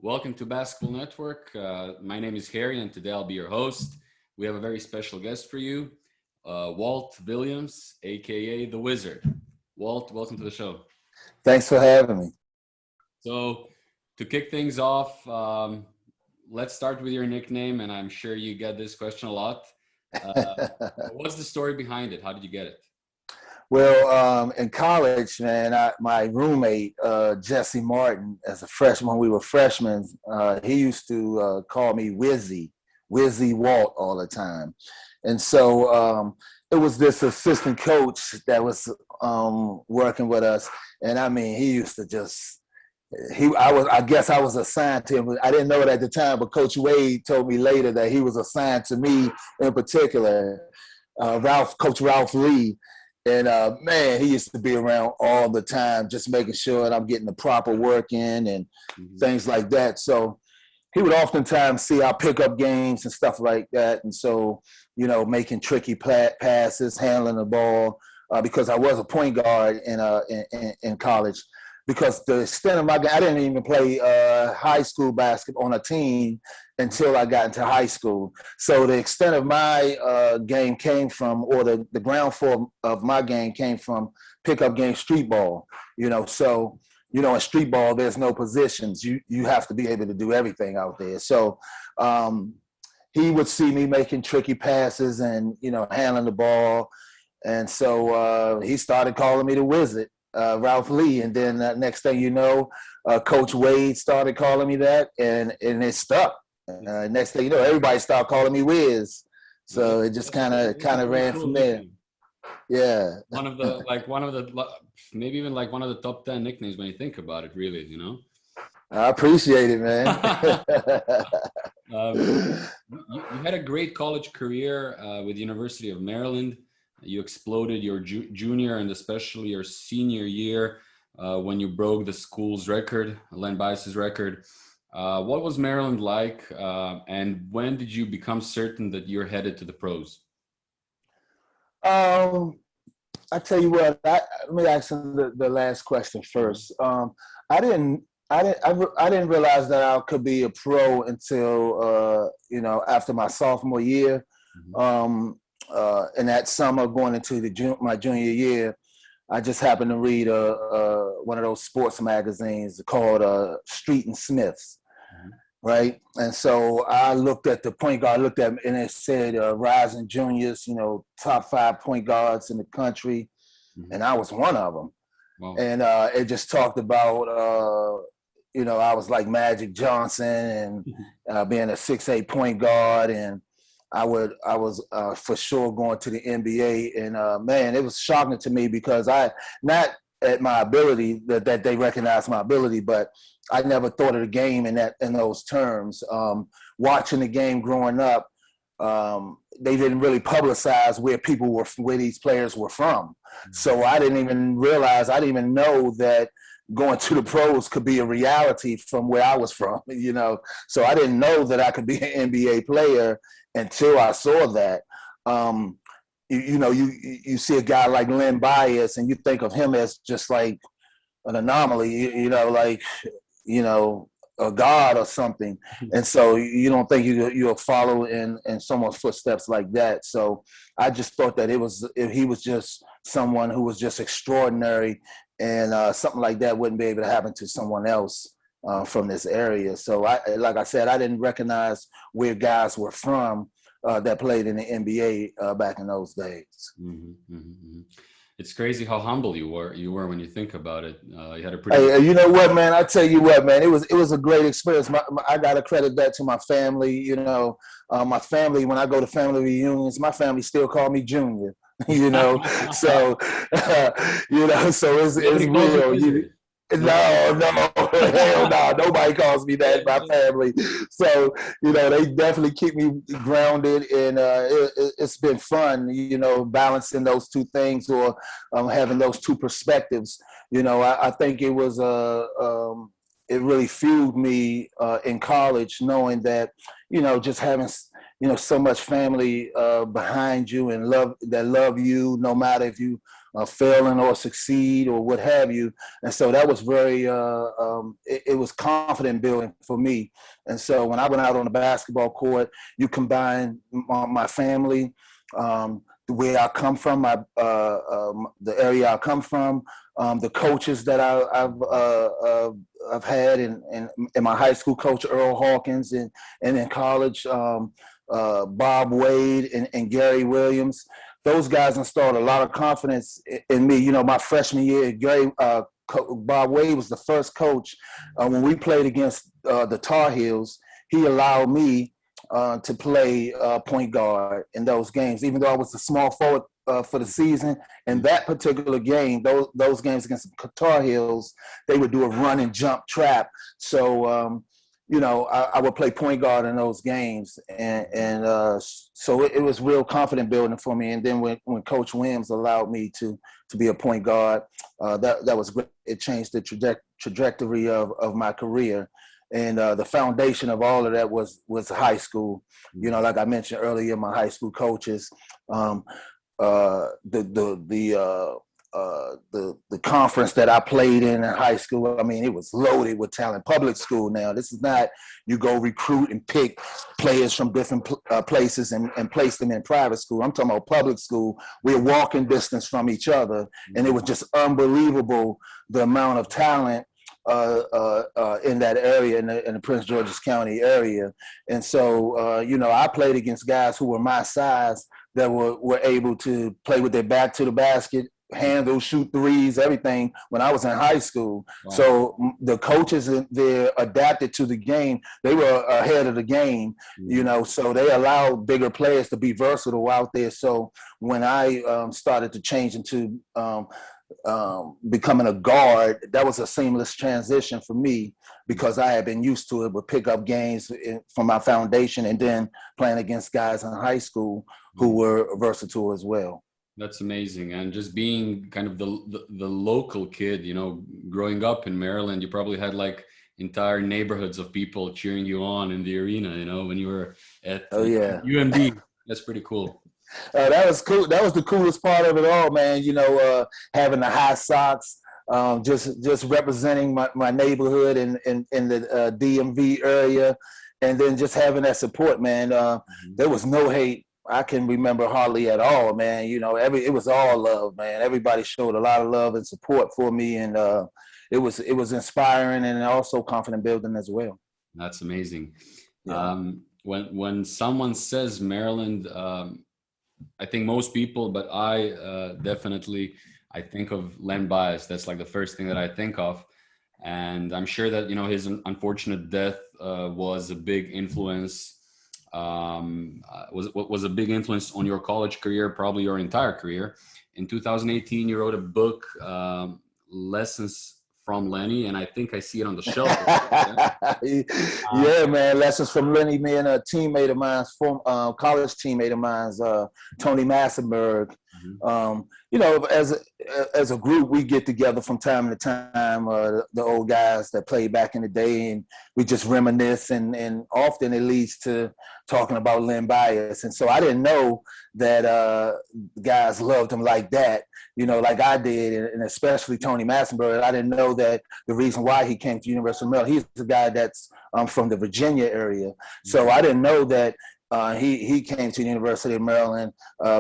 Welcome to Basketball Network. My name is Harry, and today I'll be your host. We have a very special guest for you, Walt Williams, aka the Wizard. Walt, welcome to the show. Thanks for having me. So, to kick things off, let's start with your nickname, and I'm sure you get this question a lot. What's the story behind it? How did you get it? Well, in college, man, my roommate, Jesse Martin, as a freshman, when we were freshmen, he used to call me Wizzy Walt all the time. And so it was this assistant coach that was working with us. And I mean, he used to just, I guess I was assigned to him. I didn't know it at the time, but Coach Wade told me later that he was assigned to me in particular, Coach Ralph Lee. And man, he used to be around all the time, just making sure that I'm getting the proper work in and things like that. So he would oftentimes see our pickup games and stuff like that. And so, making tricky passes, handling the ball, because I was a point guard in college. Because the extent of my game, I didn't even play high school basketball on a team until I got into high school. So the extent of my game came from, or the ground floor of my game came from pickup game street ball. So, in street ball, there's no positions. You have to be able to do everything out there. So he would see me making tricky passes and, handling the ball. And so he started calling me the Wizard. Ralph Lee, and then next thing you know, Coach Wade started calling me that, and it stuck. Next thing you know, everybody started calling me Wiz, so it just kind of ran from there. Yeah, one of the maybe even like one of the top 10 nicknames when you think about it. Really, I appreciate it, man. You had a great college career with the University of Maryland. You exploded your junior and especially your senior year when you broke the school's record, Len Bias's record. What was Maryland like, and when did you become certain that you're headed to the pros? I tell you what. Let me ask the last question first. I didn't realize that I could be a pro until after my sophomore year. Mm-hmm. And that summer going into my junior year, I just happened to read one of those sports magazines called Street and Smiths, right? And so I looked at the point guard, and it said rising juniors, top 5 point guards in the country, and I was one of them. Wow. And it just talked about, I was like Magic Johnson and being a 6'8" point guard, and I was for sure going to the NBA, and man, it was shocking to me because not at my ability that they recognized my ability, but I never thought of the game in those terms. Watching the game growing up, they didn't really publicize where these players were from, so I didn't even know that going to the pros could be a reality from where I was from, So I didn't know that I could be an NBA player until I saw that. You see a guy like Len Bias, and you think of him as just like an anomaly, a god or something. And so you don't think you'll follow in someone's footsteps like that. So I just thought that he was just someone who was just extraordinary, and something like that wouldn't be able to happen to someone else from this area. So like I said, I didn't recognize where guys were from that played in the NBA back in those days. Mm-hmm, mm-hmm. It's crazy how humble you were when you think about it. You had a pretty. Hey, you know what, man? I tell you what, man. It was a great experience. I got to credit that to my family. My family. When I go to family reunions, my family still call me Junior. So so it's real. No, hell no. Nobody calls me that in my family. So, they definitely keep me grounded, and it's been fun, balancing those two things, or having those two perspectives. I think it was it really fueled me in college, knowing that, just having so much family behind you and love you, no matter if you failing or succeed or what have you. And so that was very, it was confident building for me. And so when I went out on the basketball court, you combine my family, where I come from, the area I come from, the coaches that I've had in my high school coach, Earl Hawkins, and in college, Bob Wade and Gary Williams. Those guys installed a lot of confidence in me. You know, my freshman year, Bob Wade was the first coach. When we played against the Tar Heels, he allowed me to play point guard in those games, even though I was a small forward for the season. In that particular game, those games against the Tar Heels, they would do a run and jump trap. So, you know, I would play point guard in those games. And so it was real confident building for me. And then when Coach Williams allowed me to be a point guard, that was great. It changed the trajectory of my career. And the foundation of all of that was high school. You know, like I mentioned earlier, my high school coaches, the conference that I played in high school. I mean, it was loaded with talent. Public school now. This is not you go recruit and pick players from different places and place them in private school. I'm talking about public school. We're walking distance from each other, and it was just unbelievable the amount of talent in that area, in the Prince George's County area. And so, you know, I played against guys who were my size that were able to play with their back to the basket, handle, shoot threes, everything when I was in high school. Wow. So the coaches there adapted to the game. They were ahead of the game, you know, so they allowed bigger players to be versatile out there. So when I started to change into becoming a guard, that was a seamless transition for me because I had been used to it with pickup games from my foundation and then playing against guys in high school who were versatile as well. That's amazing. And just being kind of the local kid, you know, growing up in Maryland, you probably had like entire neighborhoods of people cheering you on in the arena, you know, when you were at UMD. That's pretty cool. That was cool. That was the coolest part of it all, man. You know, having the high socks, just representing my neighborhood in the DMV area, and then just having that support, man. There was no hate. I can remember hardly at all, man. You know, it was all love, man. Everybody showed a lot of love and support for me, and it was inspiring and also confident building as well. That's amazing. Yeah. When someone says Maryland, I think most people, but I definitely, I think of Len Bias. That's like the first thing that I think of. And I'm sure that, you know, his unfortunate death was a big influence, was a big influence on your college career, probably your entire career. In 2018, you wrote a book, Lessons from Lenny, and I think I see it on the shelf. Yeah, man. Lessons from Lenny. Me and a teammate of mine, college teammate of mine, Tony Massenberg. You know, as a group, we get together from time to time. The old guys that played back in the day, and we just reminisce. And often it leads to talking about Len Bias. And so I didn't know that guys loved him like that. You know, like I did, and especially Tony Massenberg. I didn't know that the reason why he came to University of Maryland. He's a guy that's from the Virginia area, so I didn't know that he came to the University of Maryland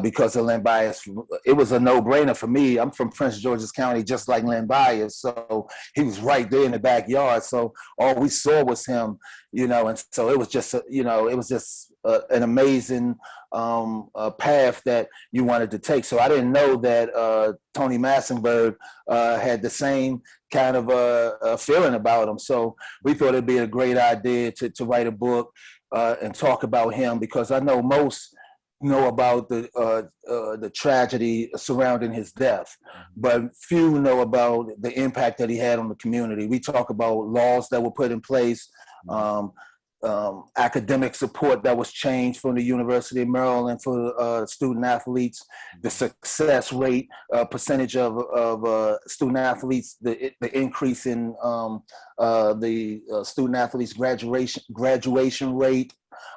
because of Len Bias. It was a no-brainer for me. I'm from Prince George's County, just like Len Bias, so he was right there in the backyard. So all we saw was him, you know, and so it was just, you know, it was just an amazing path that you wanted to take. So I didn't know that Tony Massenberg had the same kind of feeling about him. So we thought it'd be a great idea to write a book and talk about him, because I know most know about the tragedy surrounding his death, but few know about the impact that he had on the community. We talk about laws that were put in place, academic support that was changed from the University of Maryland for student athletes, the success rate, percentage of student athletes, the increase in the student athletes graduation rate,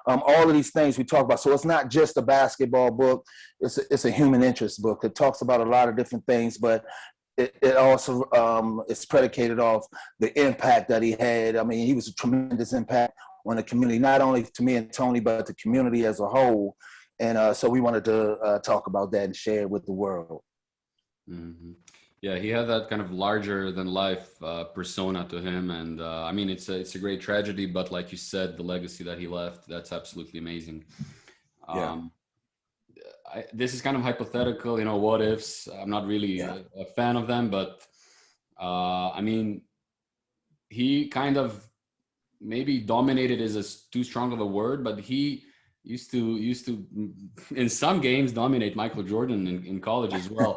all of these things we talk about. So it's not just a basketball book. It's a human interest book. It talks about a lot of different things, but it also it's predicated off the impact that he had. I mean, he was a tremendous impact on the community, not only to me and Tony, but the community as a whole. And so we wanted to talk about that and share it with the world. Mm-hmm. Yeah, he had that kind of larger than life persona to him. And I mean, it's a great tragedy, but like you said, the legacy that he left, that's absolutely amazing. Yeah. This is kind of hypothetical, you know, what ifs. I'm not really a fan of them, but I mean, he kind of maybe dominated is too strong of a word, but he used to in some games dominate Michael Jordan in college as well.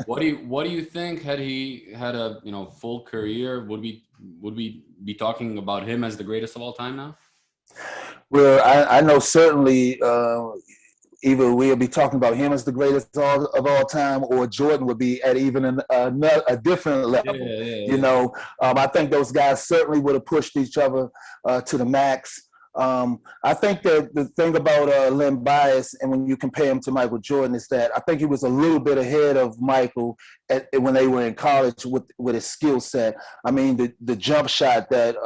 What do you think, had he had a full career, would we be talking about him as the greatest of all time now? Well, I know certainly either we'll be talking about him as the greatest of all time, or Jordan would be at even a different level. I think those guys certainly would have pushed each other to the max. I think that the thing about Len Bias, and when you compare him to Michael Jordan, is that I think he was a little bit ahead of Michael when they were in college with his skill set. I mean, the jump shot that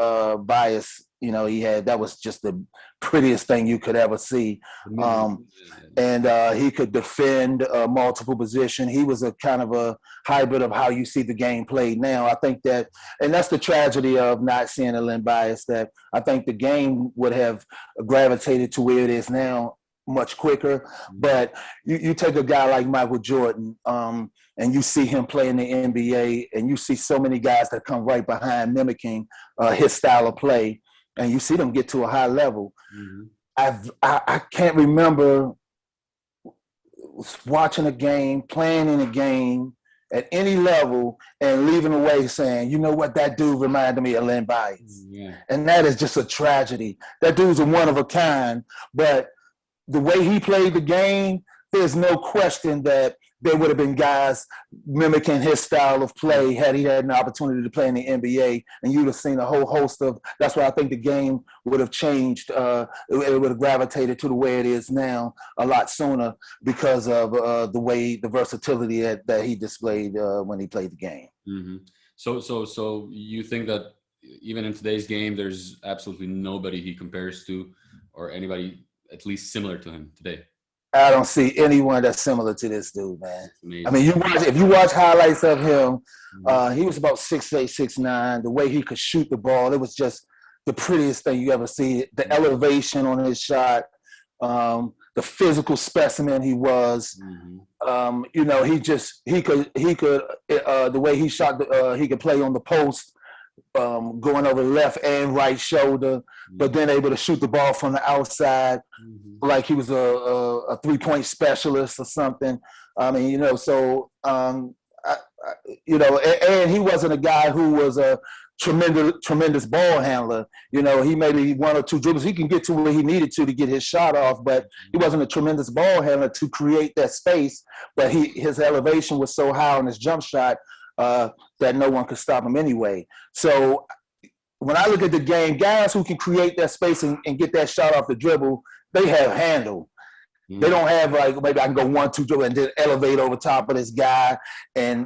Bias, he had, that was just the prettiest thing you could ever see. And he could defend multiple positions. He was a kind of a hybrid of how you see the game played now. I think that, and that's the tragedy of not seeing a Len Bias, that I think the game would have gravitated to where it is now much quicker. But you take a guy like Michael Jordan, and you see him play in the NBA, and you see so many guys that come right behind mimicking his style of play, and you see them get to a high level. Mm-hmm. I can't remember watching a game, playing in a game at any level, and leaving away saying, you know what, that dude reminded me of Len Bias. Yeah. And that is just a tragedy. That dude's a one of a kind, but the way he played the game, there's no question that there would have been guys mimicking his style of play had he had an opportunity to play in the NBA, and you'd have seen a whole host of. That's why I think the game would have changed. It would have gravitated to the way it is now a lot sooner because of the versatility that he displayed when he played the game. Mm-hmm. So you think that even in today's game, there's absolutely nobody he compares to, or anybody at least similar to him today? I don't see anyone that's similar to this dude, man. I mean, if you watch highlights of him, he was about 6'8", 6'9". The way he could shoot the ball, it was just the prettiest thing you ever see. The elevation on his shot, the physical specimen he was. He could the way he shot, he could play on the post, going over the left and right shoulder, but then able to shoot the ball from the outside, like he was a 3-point specialist or something. I mean, and he wasn't a guy who was a tremendous ball handler. He maybe one or two dribbles. He can get to where he needed to get his shot off, but he wasn't a tremendous ball handler to create that space. But his elevation was so high on his jump shot that no one could stop him anyway. So when I look at the game, guys who can create that space and get that shot off the dribble, they have handle. They don't have like, maybe I can go 1-2 dribble and then elevate over top of this guy, and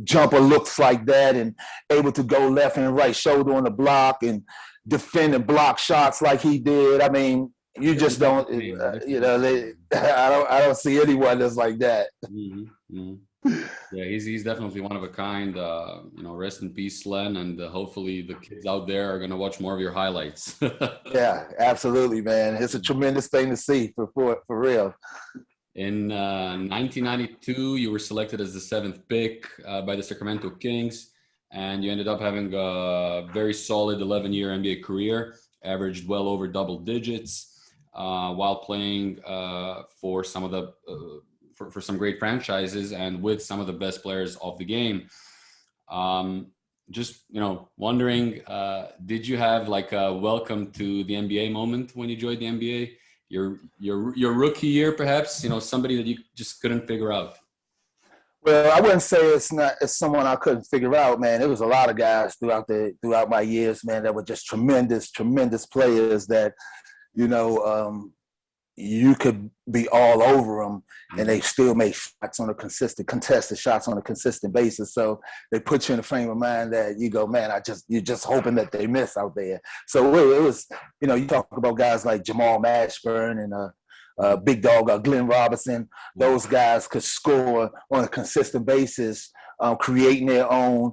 jumper looks like that, and able to go left and right shoulder on the block and defend and block shots like he did. I mean, you just don't, I don't see anyone that's like that. Yeah, he's definitely one of a kind. Rest in peace, Len, and hopefully the kids out there are going to watch more of your highlights. Yeah, absolutely, man. It's a tremendous thing to see for real. In 1992, you were selected as the 7th pick by the Sacramento Kings, and you ended up having a very solid 11-year NBA career, averaged well over double digits, while playing for some of the for some great franchises and with some of the best players of the game. Just, wondering, did you have like a welcome to the NBA moment when you joined the NBA? Your rookie year, perhaps, somebody that you just couldn't figure out? Well, I wouldn't say it's someone I couldn't figure out, man. There was a lot of guys throughout my years, man, that were just tremendous players that you know, you could be all over them and they still make shots on a contested shots on a consistent basis. So they put you in a frame of mind that you go, man, you're just hoping that they miss out there. So it was, you know, you talk about guys like Jamal Mashburn and big dog Glenn Robinson. Those guys could score on a consistent basis, creating their own,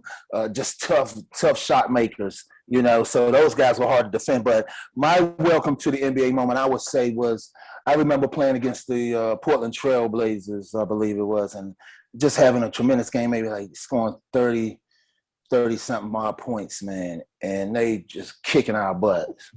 just tough shot makers. You know, so those guys were hard to defend. But my welcome to the NBA moment, I would say, was I remember playing against the Portland Trail Blazers, I believe it was, and just having a tremendous game, maybe like scoring 30-something odd points, man. And they just kicking our butts.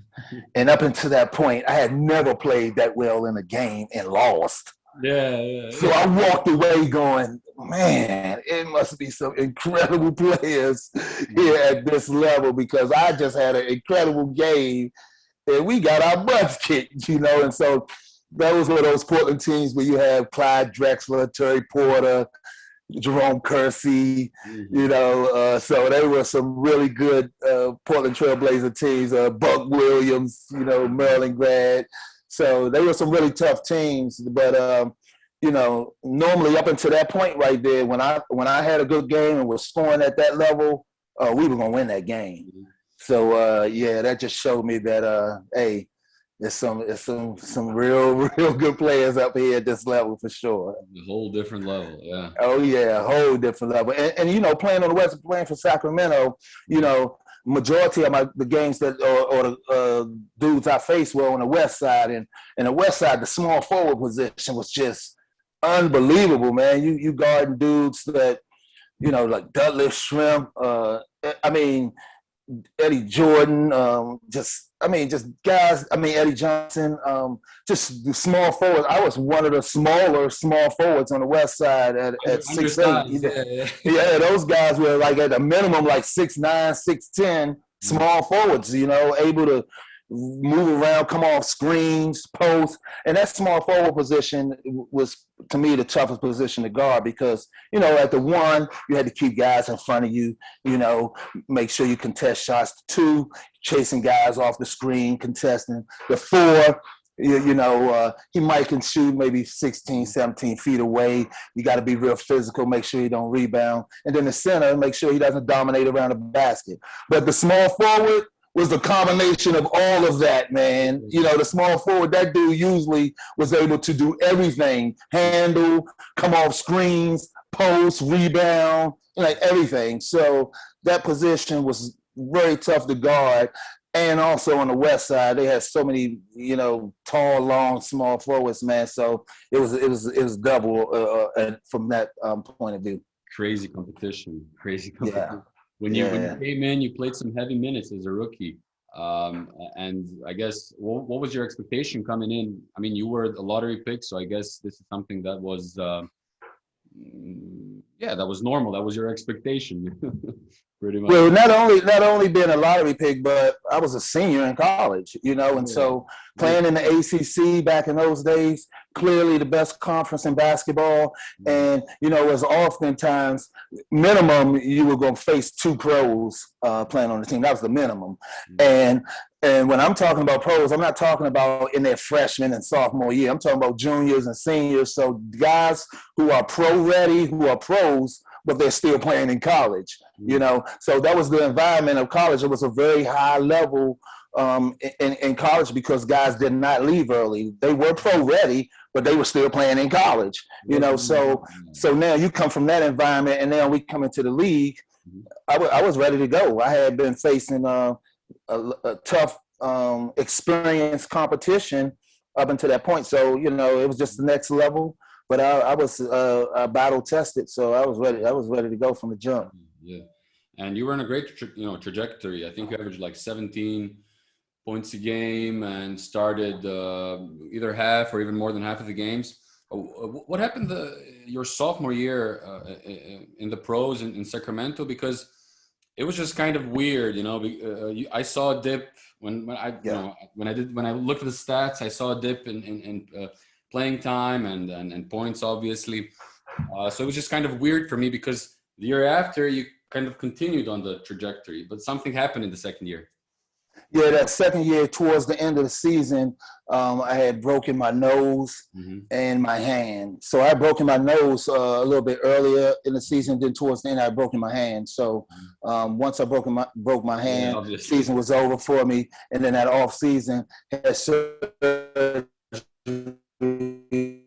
And up until that point, I had never played that well in a game and lost. Yeah. So I walked away going, man, it must be some incredible players here at this level, because I just had an incredible game and we got our butts kicked, you know. And so those were those Portland teams where you have Clyde Drexler, Terry Porter, Jerome Kersey, you know. So they were some really good Portland Trailblazer teams. Buck Williams, you know, Maryland grad. So they were some really tough teams. But you know, normally up until that point right there, when I had a good game and was scoring at that level, we were gonna win that game. So yeah, that just showed me that hey, there's some real good players up here at this level for sure. A whole different level, yeah. Oh yeah, a whole different level. And you know, playing on the West, playing for Sacramento, you know, majority of the games that or the dudes I faced were on the West Side, and the West Side, the small forward position was just unbelievable, man. You guarding dudes that, you know, like Dudley Shrimp, I mean, Eddie Jordan, just guys, Eddie Johnson, just the small forwards. I was one of the small forwards on the West Side at 6'8". Yeah, those guys were like at a minimum like 6'9", 6'10", small forwards, you know, able to move around, come off screens, post. And that small forward position was, to me, the toughest position to guard, because, you know, at the one, you had to keep guys in front of you, you know, make sure you contest shots. The two, chasing guys off the screen, contesting. The four, you know, he might can shoot maybe 16, 17 feet away. You got to be real physical, make sure you don't rebound. And then the center, make sure he doesn't dominate around the basket. But the small forward was the combination of all of that, man. You know, the small forward, that dude usually was able to do everything: handle, come off screens, post, rebound, like everything. So that position was very tough to guard. And also on the West Side, they had so many, you know, tall, long, small forwards, man. So it was double from that point of view. Crazy competition. Yeah. When you came in, you played some heavy minutes as a rookie. And I guess, what was your expectation coming in? I mean, you were a lottery pick, so I guess this is something that was, that was normal. That was your expectation, pretty much. Well, not only being a lottery pick, but I was a senior in college, you know, and so playing in the ACC back in those days, clearly the best conference in basketball. And, you know, it was oftentimes minimum you were going to face two pros playing on the team. That was the minimum. And when I'm talking about pros, I'm not talking about in their freshman and sophomore year. I'm talking about juniors and seniors. So guys who are pro ready, who are pros, but they're still playing in college, you know. So that was the environment of college. It was a very high level in college, because guys did not leave early. They were pro ready, but they were still playing in college, you know. So now you come from that environment, and now we come into the league. I was ready to go. I had been facing a tough experience competition up until that point. So, you know, it was just the next level. But I was battle tested, so I was ready. I was ready to go from the jump. Yeah, and you were in a great, trajectory. I think you averaged like 17 points a game and started either half or even more than half of the games. What happened your sophomore year in the pros in Sacramento? Because it was just kind of weird, you know. I saw a dip when I looked at the stats. I saw a dip in playing time and points, obviously. So it was just kind of weird for me, because the year after you kind of continued on the trajectory, but something happened in the second year. Yeah, that second year, towards the end of the season, I had broken my nose and my hand. So I had broken my nose a little bit earlier in the season. Then towards the end, I had broken my hand. So once I broke my hand, season was over for me. And then that off season, had surgery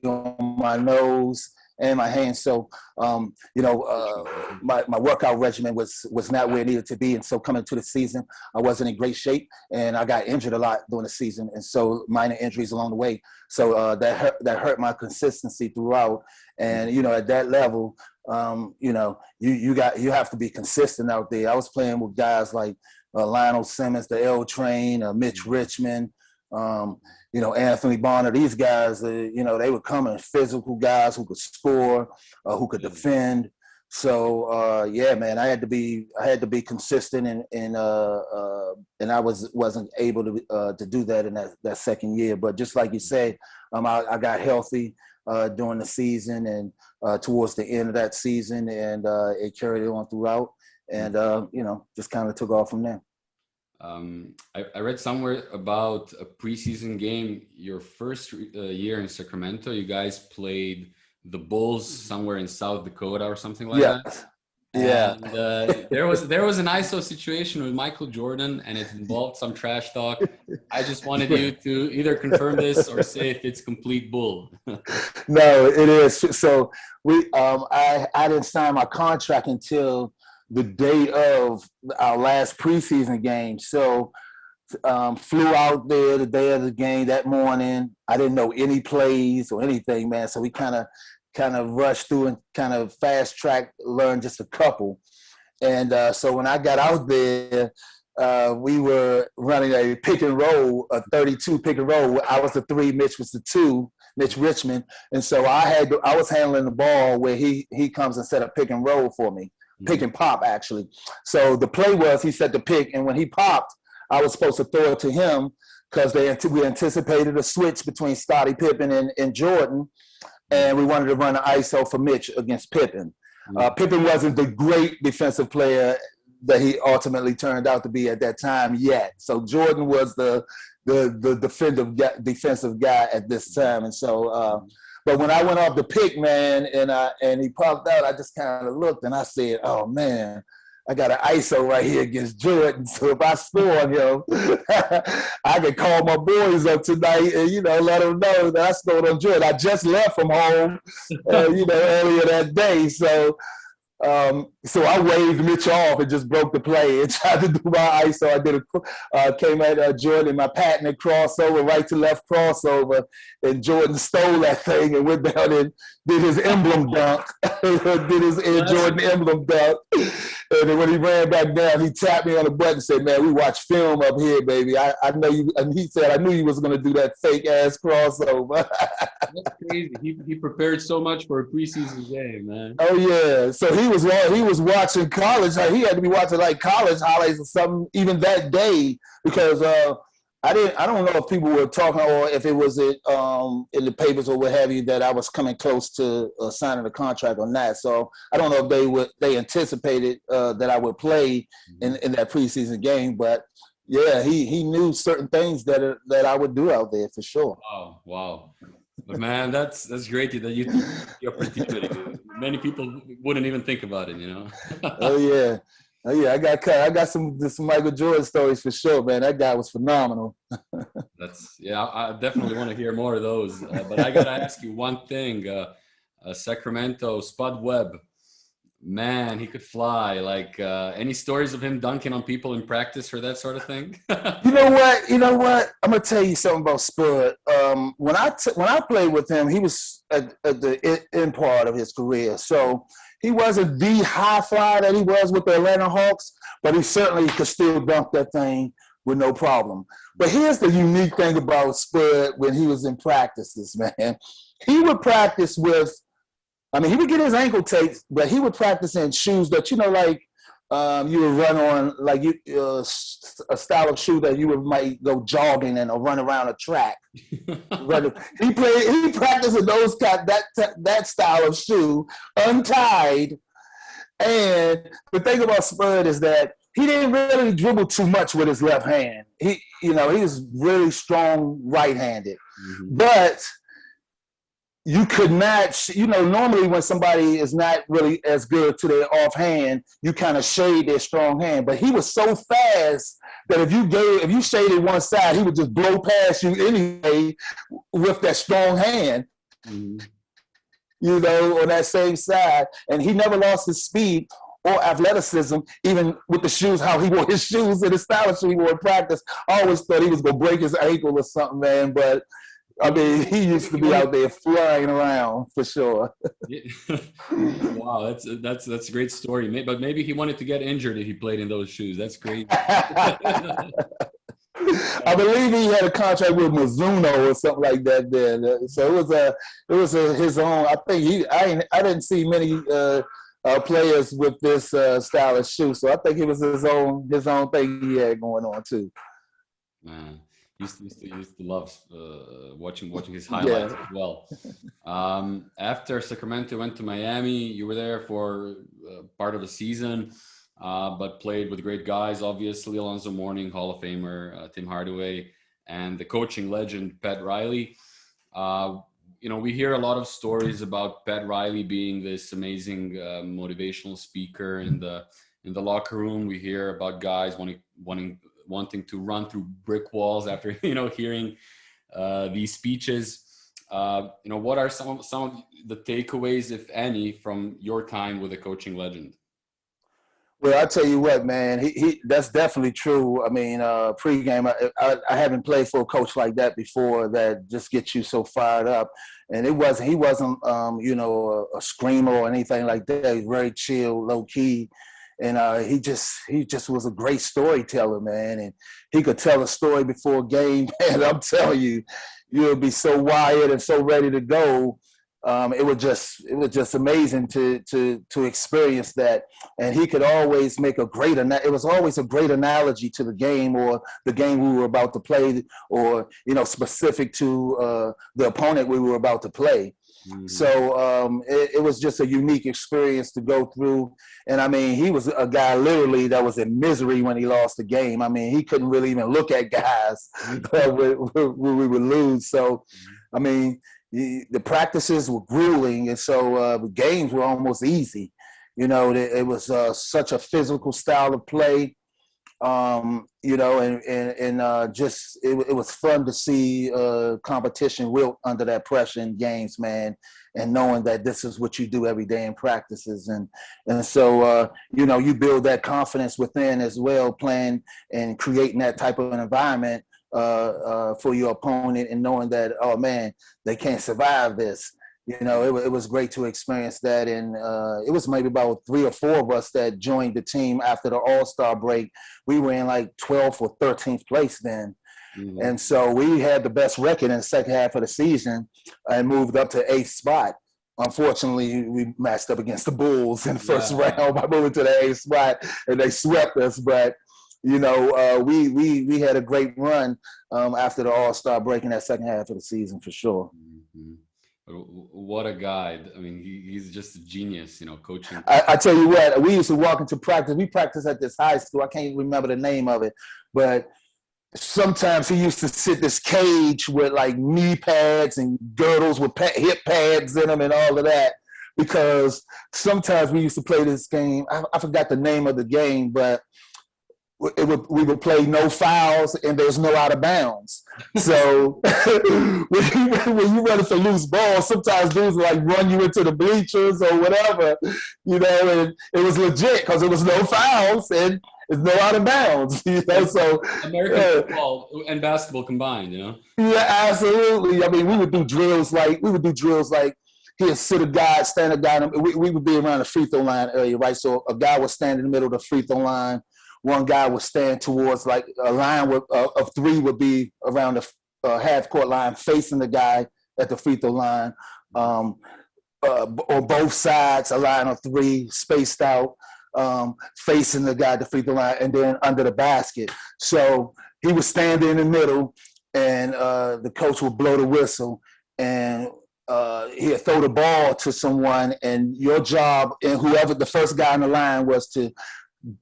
on my nose and my hand. So, my workout regimen was not where it needed to be. And so coming to the season, I wasn't in great shape, and I got injured a lot during the season. And so minor injuries along the way. So that hurt my consistency throughout. And, at that level, you have to be consistent out there. I was playing with guys like Lionel Simmons, the L Train, Mitch Richmond, Anthony Bonner. These guys, they were coming physical guys who could score, who could defend. So man, I had to be consistent, and I wasn't able to do that in that second year. But just like you said, I got healthy during the season and towards the end of that season, and it carried on throughout, and just kind of took off from there. I read somewhere about a preseason game. Your first year in Sacramento, you guys played the Bulls somewhere in South Dakota or something like that. Yeah. And, there was an ISO situation with Michael Jordan, and it involved some trash talk. I just wanted you to either confirm this or say if it's complete bull. No, it is. So I didn't sign my contract until the day of our last preseason game. So flew out there the day of the game that morning. I didn't know any plays or anything, man. So we kind of rushed through and kind of fast track, learned just a couple. And so when I got out there, we were running a pick and roll, a 32 pick and roll. I was the 3, Mitch was the 2, Mitch Richmond. And so I was handling the ball where he comes and set a pick and roll for me. Pick and pop, actually. So the play was he set the pick, and when he popped, I was supposed to throw it to him because we anticipated a switch between Scottie Pippen and Jordan, and we wanted to run an ISO for Mitch against Pippen. Pippen wasn't the great defensive player that he ultimately turned out to be at that time yet. So Jordan was the defensive guy at this time, and so. But when I went off the pick, man, and he popped out, I just kind of looked and I said, "Oh man, I got an ISO right here against Jordan. So if I score on him, I can call my boys up tonight and let them know that I scored on Jordan. I just left from home, earlier that day, so." So I waved Mitch off and just broke the play and tried to do my ISO. I did came at Jordan, my patented crossover, right to left crossover, and Jordan stole that thing and went down and did his emblem dunk, did his Air Jordan emblem dunk. And then when he ran back down, he tapped me on the butt and said, "Man, we watch film up here, baby. I know you." And he said, "I knew you was going to do that fake ass crossover." That's crazy. He prepared so much for a preseason game, man. Oh yeah. So he was watching college. He had to be watching like college highlights or something even that day because I don't know if people were talking or if it was in the papers or what have you that I was coming close to signing a contract or not. So I don't know if they anticipated that I would play in that preseason game, but yeah, he knew certain things that I would do out there for sure. Wow. But man, that's great that you took the opportunity. Many people wouldn't even think about it, Oh yeah. I got some Michael Jordan stories for sure, man. That guy was phenomenal. I definitely want to hear more of those. But I gotta ask you one thing. Sacramento, Spud Webb, man, he could fly. Like any stories of him dunking on people in practice or that sort of thing? You know what? I'm gonna tell you something about Spud. When I played with him, he was at the end part of his career, so. He wasn't the high flyer that he was with the Atlanta Hawks, but he certainly could still dunk that thing with no problem. But here's the unique thing about Spud when he was in practices, man. He would practice with, he would get his ankle taped, but he would practice in shoes that, you would run on, like a style of shoe that you might go jogging in or run around a track. He practiced in those that style of shoe, untied. And the thing about Spud is that he didn't really dribble too much with his left hand. He was really strong right-handed, but you could not, normally when somebody is not really as good to their offhand, you kind of shade their strong hand. But he was so fast that if you shaded one side, he would just blow past you anyway with that strong hand, on that same side. And he never lost his speed or athleticism, even with the shoes, how he wore his shoes and the style of shoe he wore in practice. I always thought he was going to break his ankle or something, man, but I mean, he used to be out there flying around for sure. Wow, that's a great story. But maybe he wanted to get injured if he played in those shoes. That's great. I believe he had a contract with Mizuno or something like that. Then, so it was his own. I think I didn't see many players with this style of shoe. So I think it was his own thing he had going on too. Man. Used to love watching his highlights as well. After Sacramento went to Miami, you were there for part of the season, but played with great guys, obviously Alonzo Mourning, Hall of Famer, Tim Hardaway, and the coaching legend, Pat Riley. We hear a lot of stories about Pat Riley being this amazing motivational speaker in the locker room. We hear about guys wanting to run through brick walls after hearing these speeches. What are some of the takeaways, if any, from your time with a coaching legend? Well, I tell you what, man, he that's definitely true. I mean, pregame, I haven't played for a coach like that before that just gets you so fired up. And he wasn't a screamer or anything like that. He was very chill, low key. And he just was a great storyteller, man. And he could tell a story before a game, and I'm telling you, you'll be so wired and so ready to go. It was just amazing to experience that. And he could always make it was always a great analogy to the game or the game we were about to play, or specific to the opponent we were about to play. Mm-hmm. So it was just a unique experience to go through. And I mean, he was a guy literally that was in misery when he lost the game. I mean, he couldn't really even look at guys when we would lose. So, I mean, the practices were grueling, and so the games were almost easy. It was such a physical style of play. Just it was fun to see competition wilt under that pressure in games, man, and knowing that this is what you do every day in practices. And so, you build that confidence within as well, playing and creating that type of an environment for your opponent, and knowing that, oh man, they can't survive this. It was great to experience that. And it was maybe about 3 or 4 of us that joined the team after the All-Star break. We were in like 12th or 13th place then. Mm-hmm. And so we had the best record in the second half of the season and moved up to 8th spot. Unfortunately, we matched up against the Bulls in the first round by moving to the 8th spot, and they swept us. But, we had a great run after the All-Star break in that second half of the season for sure. Mm-hmm. What a guy. I mean, he's just a genius, coaching. I tell you what, we used to walk into practice. We practiced at this high school. I can't remember the name of it, but sometimes he used to sit this cage with like knee pads and girdles with hip pads in them and all of that, because sometimes we used to play this game. I forgot the name of the game, but we would play no fouls and there's no out of bounds. So when you run for loose balls, sometimes dudes like run you into the bleachers or whatever, and it was legit because there was no fouls and there's no out of bounds. So American football and basketball combined, Yeah, absolutely. I mean, we would do drills like he'd sit a guy, stand a guy. We would be around the free throw line area, right? So a guy would stand in the middle of the free throw line. One guy would stand towards like a line of 3 would be around the half court line facing the guy at the free throw line, or both sides, a line of 3 spaced out, facing the guy at the free throw line, and then under the basket. So he would stand in the middle, and the coach would blow the whistle, and he'd throw the ball to someone, and your job, and whoever the first guy in the line was to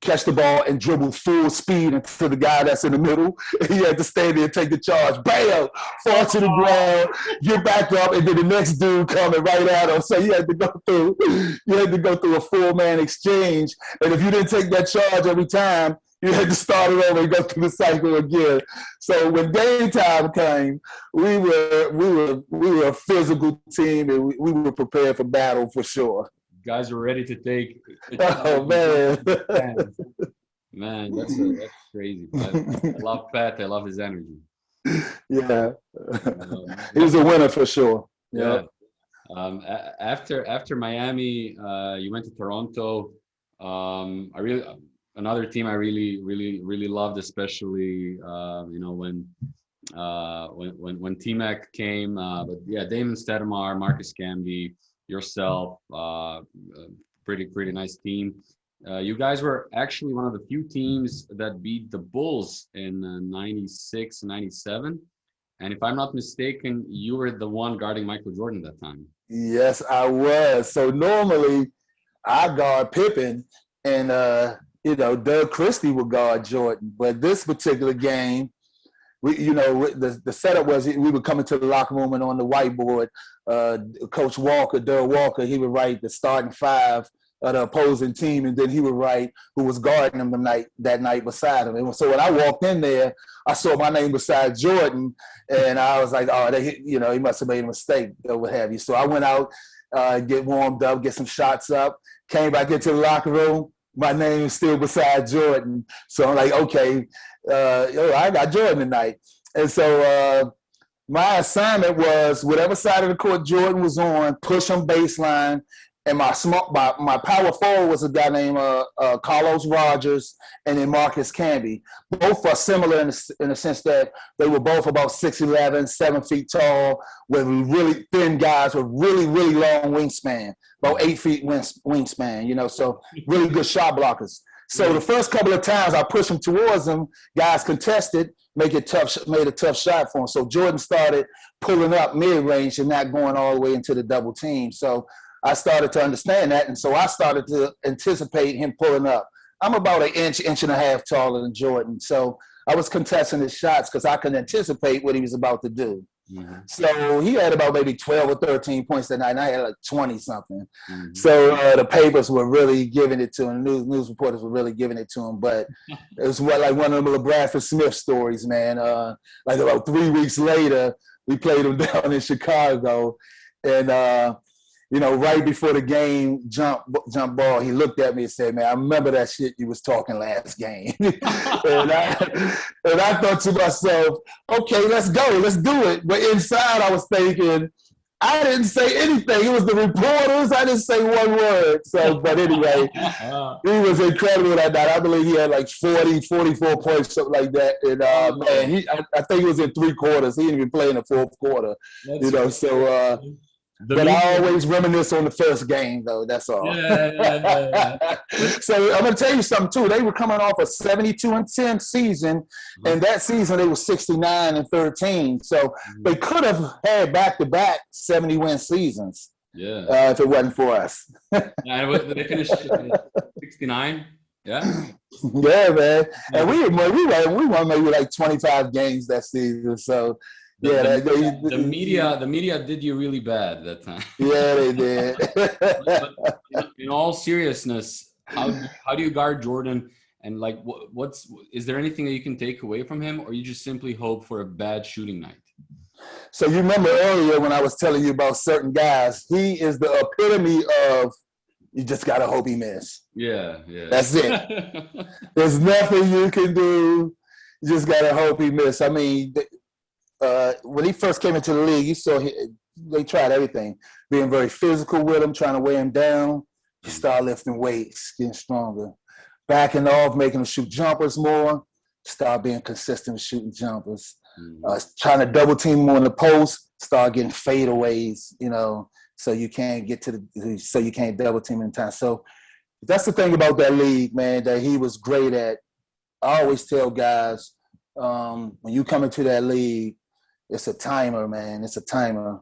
catch the ball and dribble full speed into the guy that's in the middle. He had to stand there and take the charge. Bam! Fall to the ground, get back up, and then the next dude coming right at him. So you had to go through a full man exchange. And if you didn't take that charge every time, you had to start it over and go through the cycle again. So when game time came, we were a physical team, and we were prepared for battle for sure. Guys were ready to take. Oh man, man, that's crazy. I love Pat. I love his energy. Yeah, he was a winner for sure. Yeah. After Miami, you went to Toronto. Another team I really loved, especially when T-Mac came. But yeah, Damon Stoudemire, Marcus Camby, yourself, pretty nice team. You guys were actually one of the few teams that beat the Bulls in 96, 97. And if I'm not mistaken, you were the one guarding Michael Jordan that time. Yes, I was. So normally I guard Pippen, and Doug Christie would guard Jordan. But this particular game, the setup was we would come into the locker room, and on the whiteboard, Coach Walker, Doug Walker, he would write the starting five of the opposing team, and then he would write who was guarding him that night beside him. And so when I walked in there, I saw my name beside Jordan, and I was like, oh, he must have made a mistake or what have you. So I went out, get warmed up, get some shots up, came back into the locker room. My name is still beside Jordan. So I'm like, okay, I got Jordan tonight. And so my assignment was whatever side of the court Jordan was on, push him baseline. And my power forward was a guy named Carlos Rogers, and then Marcus Camby. Both are similar in the sense that they were both about 6'11", 7 feet tall, with really thin guys with really, really long wingspan, about 8 feet wingspan, so really good shot blockers. So the first couple of times I pushed them towards them, guys contested, made a tough shot for him. So Jordan started pulling up mid-range and not going all the way into the double team. So I started to understand that, and so I started to anticipate him pulling up. I'm about an inch and a half taller than Jordan, so I was contesting his shots because I could anticipate what he was about to do. Mm-hmm. So he had about maybe 12 or 13 points that night, and I had like 20-something. Mm-hmm. So the papers were really giving it to him. News reporters were really giving it to him, but it was like one of them Bradford Smith stories, man. Like about 3 weeks later, we played him down in Chicago, and right before the game jump ball, he looked at me and said, "Man, I remember that shit you was talking last game." and I thought to myself, "Okay, let's go, let's do it." But inside, I was thinking, I didn't say anything. It was the reporters. I didn't say one word. So, but anyway, he was incredible that night. I believe he had like 40, 44 points, something like that. And I think it was in 3 quarters. He didn't even play in the 4th quarter. But I always reminisce on the first game, though. That's all. Yeah. So I'm going to tell you something, too. They were coming off a 72-10 season, and that season they were 69-13. So they could have had back-to-back 70-win seasons. If it wasn't for us. They finished 69. Yeah. Yeah, man. And we won maybe like 25 games that season. So. The media did you really bad that time. Yeah, they did. But in all seriousness, how do you guard Jordan? And like, is there anything that you can take away from him, or you just simply hope for a bad shooting night? So you remember earlier when I was telling you about certain guys, he is the epitome of you just gotta hope he miss. Yeah. That's it. There's nothing you can do. You just gotta hope he miss. I mean. When he first came into the league, you saw they tried everything, being very physical with him, trying to weigh him down. He started lifting weights, getting stronger, backing off, making him shoot jumpers more. Start being consistent with shooting jumpers. Trying to double team him on the post. Start getting fadeaways, so you can't double team in time. So that's the thing about that league, man, that he was great at. I always tell guys when you come into that league. It's a timer, man. It's a timer.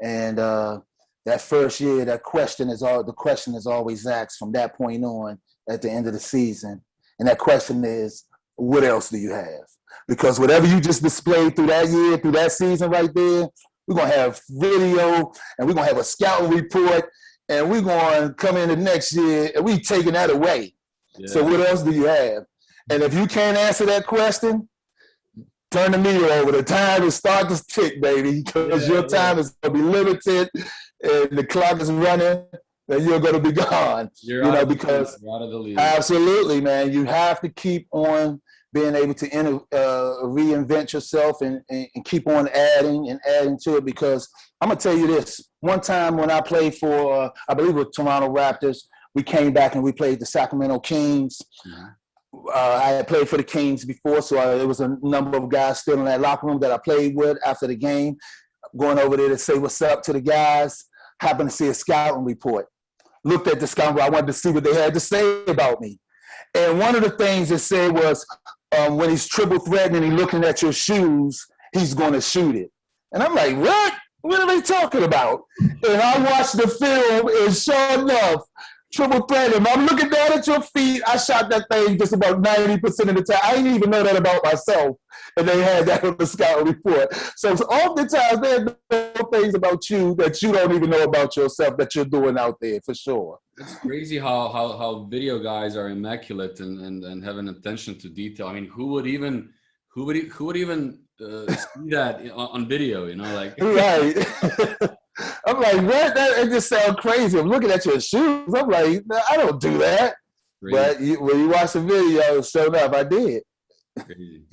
And that first year, the question is always asked from that point on. at the end of the season. And that question is, what else do you have? Because whatever you just displayed through that year, through that season right there, we're going to have video and we're going to have a scouting report and we're going to come in the next year and we taking that away. Yeah. So what else do you have? And if you can't answer that question, turn the meter over. The time is starting to tick, baby, because your time is going to be limited and the clock is running and you're going to be gone. You're out of the league. Absolutely, man. You have to keep on being able to reinvent yourself and keep on adding and adding to it, because I'm going to tell you this. One time when I played for, I believe it was Toronto Raptors, we came back and we played the Sacramento Kings. Mm-hmm. I had played for the Kings before, so there was a number of guys still in that locker room that I played with after the game, going over there to say what's up to the guys. Happened to see a scouting report. Looked at the scouting report. I wanted to see what they had to say about me. And one of the things it said was, when he's triple threatening and looking at your shoes, he's going to shoot it. And I'm like, what? What are they talking about? And I watched the film, and sure enough, triple threatening. I'm looking down at your feet. I shot that thing just about 90% of the time. I didn't even know that about myself. And they had that on the scout report. So oftentimes they know things about you that you don't even know about yourself that you're doing out there, for sure. It's crazy how video guys are immaculate and have an attention to detail. I mean, who would even see that on video? You know, like right. I'm like, what? It just sounds crazy. I'm looking at your shoes. I'm like, no, I don't do that. Crazy. But when you watch the video, sure enough, I did. Crazy.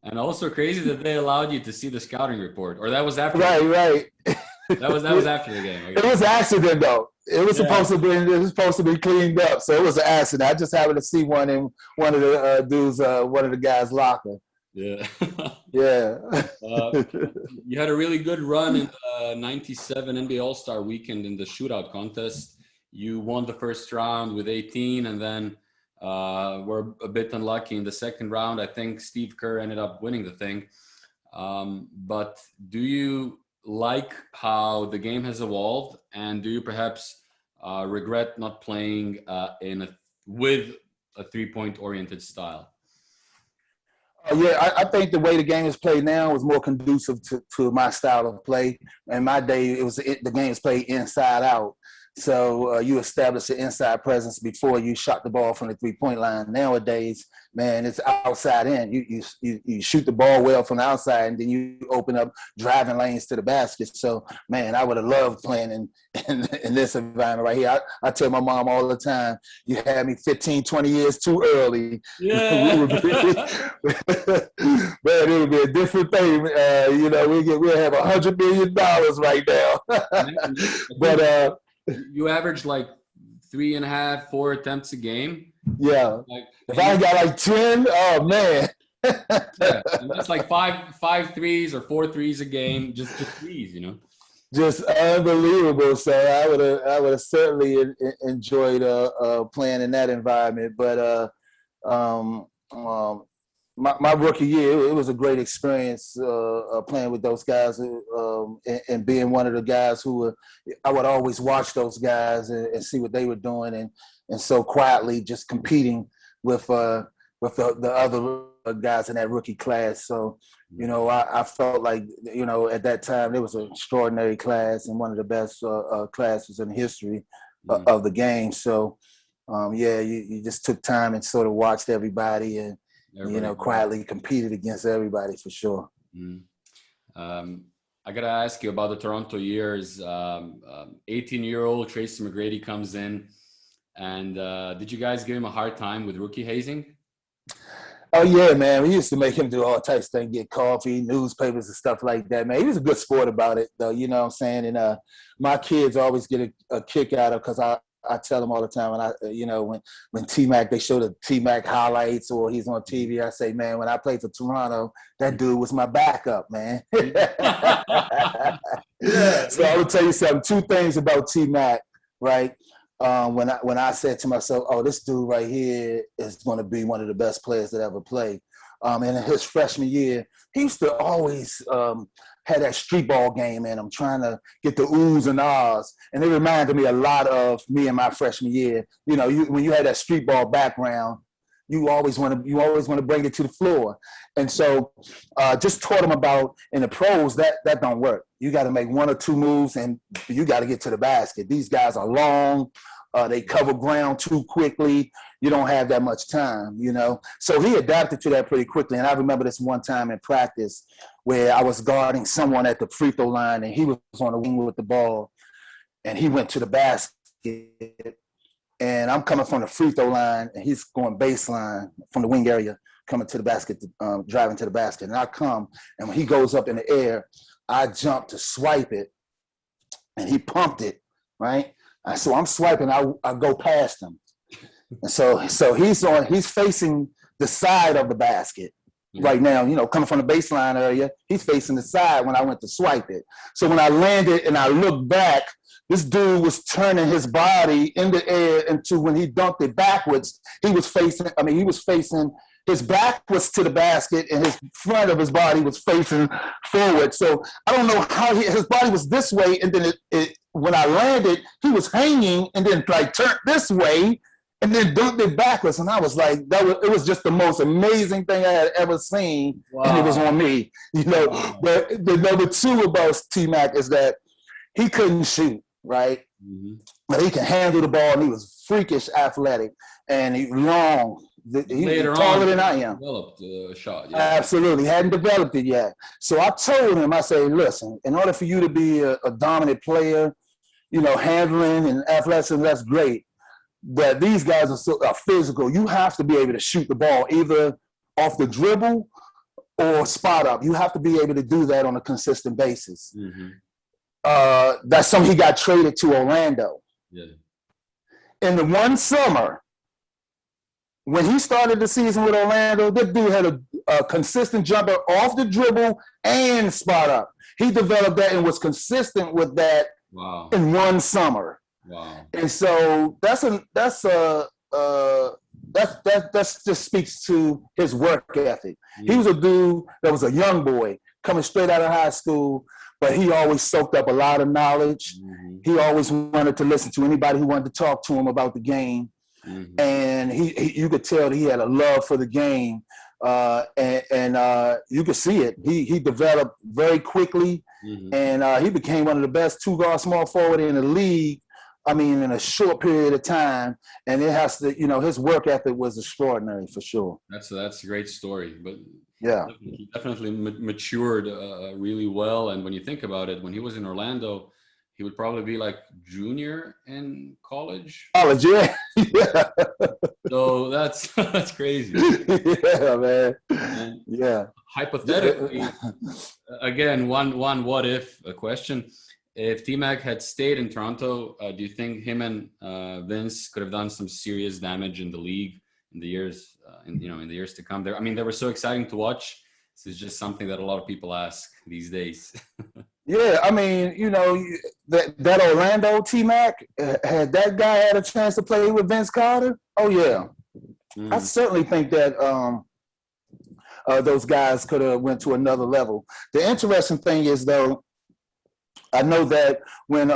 And also crazy that they allowed you to see the scouting report, or that was after. Right. That was after the game. It was an accident, though. It was supposed to be cleaned up, so it was an accident. I just happened to see one in one of the dudes, one of the guys' locker. Yeah. Yeah. You had a really good run in the 97 NBA All-Star weekend in the shootout contest. You won the first round with 18 and then were a bit unlucky in the second round. I think Steve Kerr ended up winning the thing. But do you like how the game has evolved, and do you perhaps regret not playing with a three-point oriented style? Yeah, I think the way the game is played now is more conducive to my style of play. In my day, the game is played inside out. So you establish an inside presence before you shot the ball from the three-point line. Nowadays, man, it's outside in. You shoot the ball well from the outside, and then you open up driving lanes to the basket. So, man, I would have loved playing in this environment right here. I tell my mom all the time, you had me 15, 20 years too early. Yeah. Man, it would be a different thing. We'll have $100 million right now. But you average like 3.5, 4 attempts a game. Yeah. If I got like 10, oh man. Yeah, and that's like five threes or 4 threes a game, just threes, you know. Just unbelievable. So I would have certainly enjoyed playing in that environment. But my rookie year, it was a great experience playing with those guys and being one of the guys who I would always watch those guys and see what they were doing and so quietly just competing with the other guys in that rookie class. So, I felt like, at that time it was an extraordinary class and one of the best classes in the history of the game. So, you just took time and sort of watched everybody and, quietly competed against everybody for sure. Mm-hmm. I got to ask you about the Toronto years. 18-year-old Tracy McGrady comes in, and did you guys give him a hard time with rookie hazing? Oh, yeah, man. We used to make him do all types of things, get coffee, newspapers and stuff like that, man. He was a good sport about it, though, you know what I'm saying? And my kids always get a kick out of it because I tell them all the time when T-Mac, they show the T-Mac highlights or he's on TV, I say, man, when I played for Toronto, that dude was my backup, man. So I would tell you something, 2 things about T-Mac, right? When I said to myself, oh, this dude right here is going to be one of the best players that ever played. in his freshman year, he used to always had that street ball game in him, trying to get the oohs and ahs. And it reminded me a lot of me in my freshman year. You know, when you had that street ball background, you always want to bring it to the floor. And so just taught him about in the pros that don't work. You got to make one or two moves and you got to get to the basket. These guys are long. They cover ground too quickly. You don't have that much time, you know. So he adapted to that pretty quickly. And I remember this one time in practice where I was guarding someone at the free throw line and he was on the wing with the ball and he went to the basket. And I'm coming from the free throw line and he's going baseline from the wing area, coming to the basket, driving to the basket. And I come, and when he goes up in the air, I jump to swipe it and he pumped it, right? So I'm swiping, I go past him. And so he's facing the side of the basket right now, you know, coming from the baseline area, he's facing the side when I went to swipe it. So when I landed and I looked back, this dude was turning his body in the air into when he dunked it backwards, his back was to the basket and his front of his body was facing forward. So I don't know how his body was this way. And then when I landed, he was hanging and then like turned this way and then dunked it backwards. And I was like, it was just the most amazing thing I had ever seen. Wow. And it was on me, you know. Wow. But the number two about T-Mac is that he couldn't shoot, right? Mm-hmm. But he can handle the ball and he was freakish athletic and he long. He was taller than I am. Developed a shot. Yeah. Absolutely. Hadn't developed it yet. So I told him, I said, listen, in order for you to be a dominant player, you know, handling and athleticism, that's great. But these guys are physical. You have to be able to shoot the ball either off the dribble or spot up. You have to be able to do that on a consistent basis. Mm-hmm. That's something he got traded to Orlando. Yeah. In the one summer, when he started the season with Orlando, this dude had a consistent jumper off the dribble and spot up. He developed that and was consistent with that in one summer. Wow! And so that just speaks to his work ethic. Mm-hmm. He was a dude that was a young boy coming straight out of high school, but he always soaked up a lot of knowledge. Mm-hmm. He always wanted to listen to anybody who wanted to talk to him about the game. Mm-hmm. And you could tell that he had a love for the game, and you could see it. He developed very quickly, mm-hmm. and he became one of the best two-guard small forward in the league. I mean, in a short period of time, and it has to, you know, his work ethic was extraordinary for sure. That's a great story, but yeah, he definitely matured really well. And when you think about it, when he was in Orlando, he would probably be like junior in college. College, yeah. Yeah. So that's crazy. Yeah, man. And yeah. Hypothetically, again, one what if question. If T-Mac had stayed in Toronto, do you think him and Vince could have done some serious damage in the league in the years, in the years to come? There, I mean, they were so exciting to watch. This is just something that a lot of people ask these days. Yeah, I mean, you know, that Orlando T-Mac, had that guy had a chance to play with Vince Carter? Oh, yeah. Mm. I certainly think that those guys could have went to another level. The interesting thing is, though, I know that when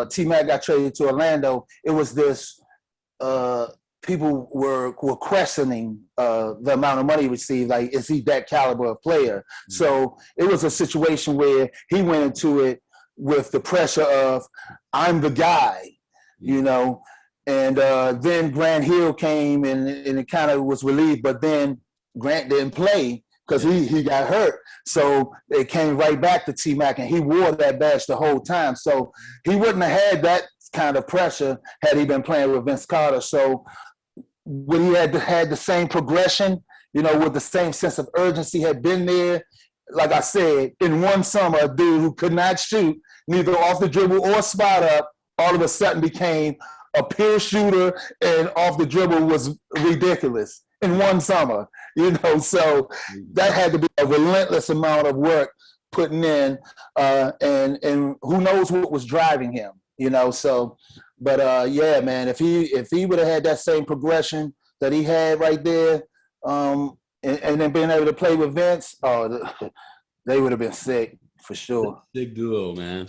T-Mac got traded to Orlando, it was this people were questioning the amount of money he received. Like, is he that caliber of player? Mm-hmm. So it was a situation where he went into it with the pressure of, I'm the guy, mm-hmm. you know. And then Grant Hill came and it kind of was relieved, but then Grant didn't play because he got hurt. So it came right back to T-Mac, and he wore that badge the whole time. So he wouldn't have had that kind of pressure had he been playing with Vince Carter. So when he had the same progression, you know, with the same sense of urgency had been there, like I said, in one summer, a dude who could not shoot, neither off the dribble or spot up, all of a sudden became a pure shooter, and off the dribble was ridiculous in one summer, you know. So that had to be a relentless amount of work putting in, and who knows what was driving him, you know. So, but yeah, man, if he would have had that same progression that he had right there, and then being able to play with Vince, they would have been sick for sure. Big duo, man.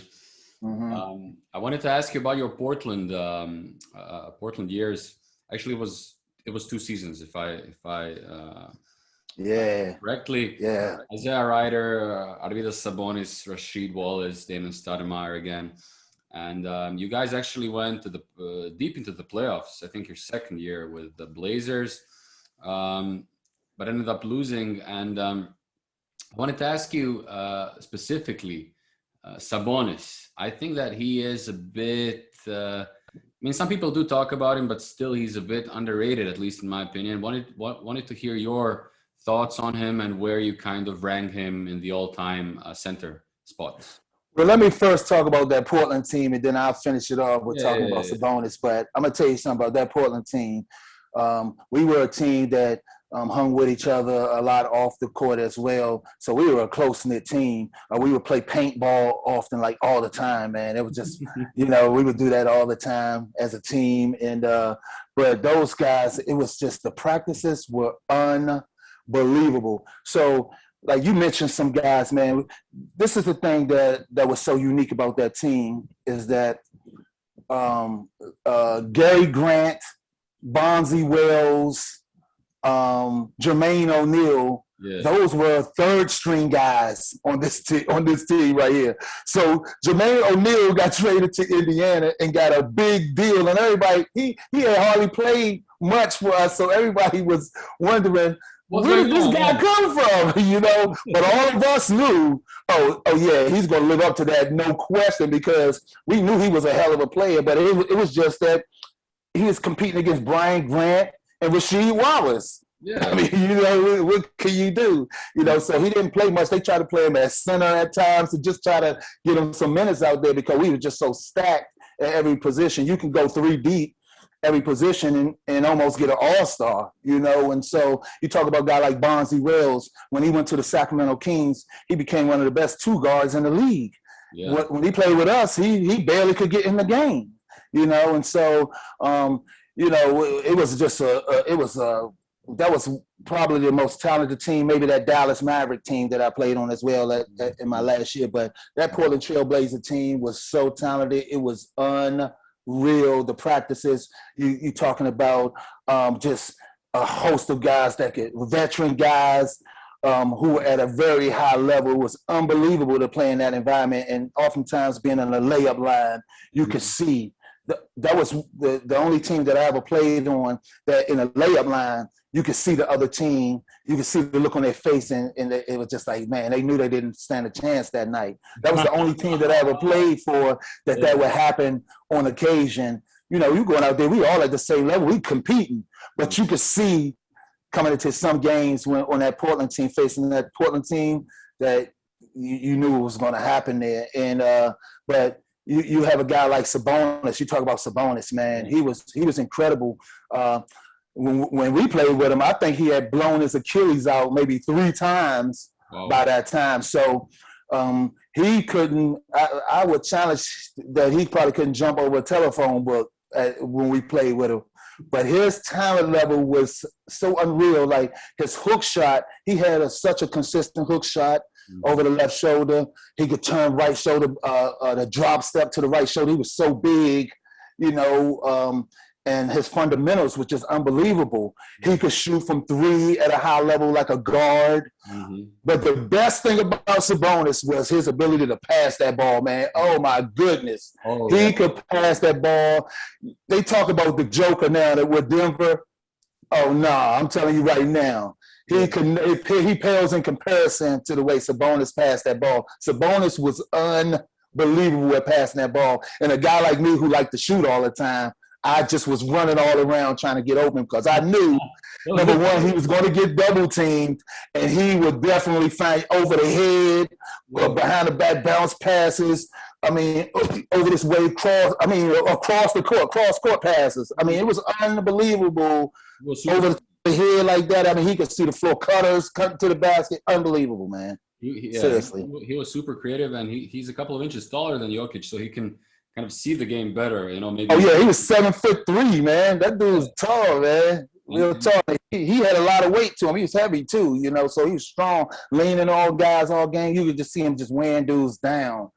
Mm-hmm. I wanted to ask you about your Portland Portland years. Actually, it was 2 seasons, if I correctly. Yeah. Isaiah Ryder, Arvydas Sabonis, Rasheed Wallace, Damon Stoudemire again, and you guys actually went to the deep into the playoffs. I think your second year with the Blazers, but ended up losing. And I wanted to ask you specifically, Sabonis. I think that he is a bit. I mean, some people do talk about him, but still, he's a bit underrated, at least in my opinion. Wanted to hear your thoughts on him and where you kind of rank him in the all-time center spots. Well, let me first talk about that Portland team, and then I'll finish it off with talking about Sabonis. But I'm going to tell you something about that Portland team. We were a team that hung with each other a lot off the court as well. So we were a close-knit team. We would play paintball often, like all the time, man. It was just, we would do that all the time as a team. And but those guys, it was just the practices were unbelievable. So, like you mentioned some guys, man, this is the thing that was so unique about that team is that Gary Grant, Bonzi Wells, Jermaine O'Neal, those were third string guys on this team right here. So Jermaine O'Neal got traded to Indiana and got a big deal, and everybody he had hardly played much for us, so everybody was wondering, where did this guy come from? But all of us knew, oh yeah, he's going to live up to that, no question, because we knew he was a hell of a player. But it was just that he was competing against Brian Grant and Rasheed Wallace. Yeah. I mean, what can you do? So he didn't play much. They tried to play him at center at times to just try to get him some minutes out there because we were just so stacked at every position. You can go 3 deep every position and almost get an all-star, And so you talk about a guy like Bonzi Wells. When he went to the Sacramento Kings, he became one of the best 2 guards in the league. Yeah. When he played with us, he barely could get in the game, And so, it was just that was probably the most talented team, maybe that Dallas Maverick team that I played on as well in my last year. But that Portland Trailblazer team was so talented. It was unreal. The practices, you talking about just a host of guys veteran guys who were at a very high level. It was unbelievable to play in that environment. And oftentimes being on a layup line, you could see that was the only team that I ever played on that in a layup line, you could see the other team. You could see the look on their face, and it was just like, man, they knew they didn't stand a chance that night. That was the only team that I ever played for that would happen on occasion. You going out there, we all at the same level, we competing, but you could see coming into some games when on that Portland team, facing that Portland team, that you knew what was going to happen there. And but you have a guy like Sabonis. You talk about Sabonis, man. He was incredible. When we played with him, I think he had blown his Achilles out maybe 3 times by that time. So he couldn't. I would challenge that he probably couldn't jump over a telephone book when we played with him. But his talent level was so unreal. Like his hook shot, he had such a consistent hook shot over the left shoulder. He could turn right shoulder, the drop step to the right shoulder. He was so big, and his fundamentals were just unbelievable. He could shoot from 3 at a high level like a guard. Mm-hmm. But the best thing about Sabonis was his ability to pass that ball, man. Oh, my goodness. He could pass that ball. They talk about the Joker now that with Denver. Oh, no, I'm telling you right now. He pales in comparison to the way Sabonis passed that ball. Sabonis was unbelievable at passing that ball. And a guy like me who liked to shoot all the time, I just was running all around trying to get open because I knew, number one, he was going to get double teamed, and he would definitely find over the head, behind the back bounce passes. I mean, over this way, across the court, cross court passes. I mean, it was unbelievable over the head like that. I mean, he could see the floor cutters cutting to the basket. Unbelievable, man. Seriously. He was super creative, and he's a couple of inches taller than Jokic, so he can kind of see the game better, maybe. Oh yeah, he was 7'3", man. That dude was tall, man. real tall. He had a lot of weight to him. He was heavy too, so he was strong, leaning on guys all game. You could just see him just weighing dudes down,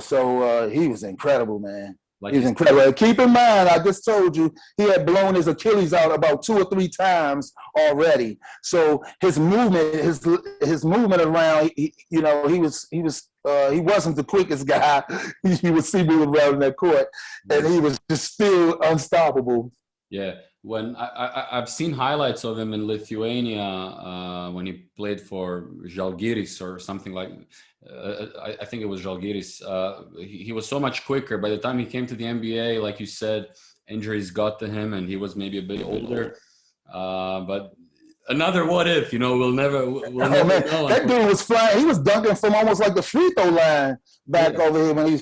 So he was incredible, man. He was incredible. Keep in mind, I just told you he had blown his Achilles out about 2 or 3 times already. So his movement, his movement around, he wasn't the quickest guy you would see moving around in that court, and he was just still unstoppable. Yeah, when I've seen highlights of him in Lithuania when he played for Žalgiris or something like. I think it was Žalgiris. He was so much quicker. By the time he came to the NBA, like you said, injuries got to him, and he was maybe a bit older. But another what if? We'll never know. That dude was flying. He was dunking from almost like the free throw line back over here when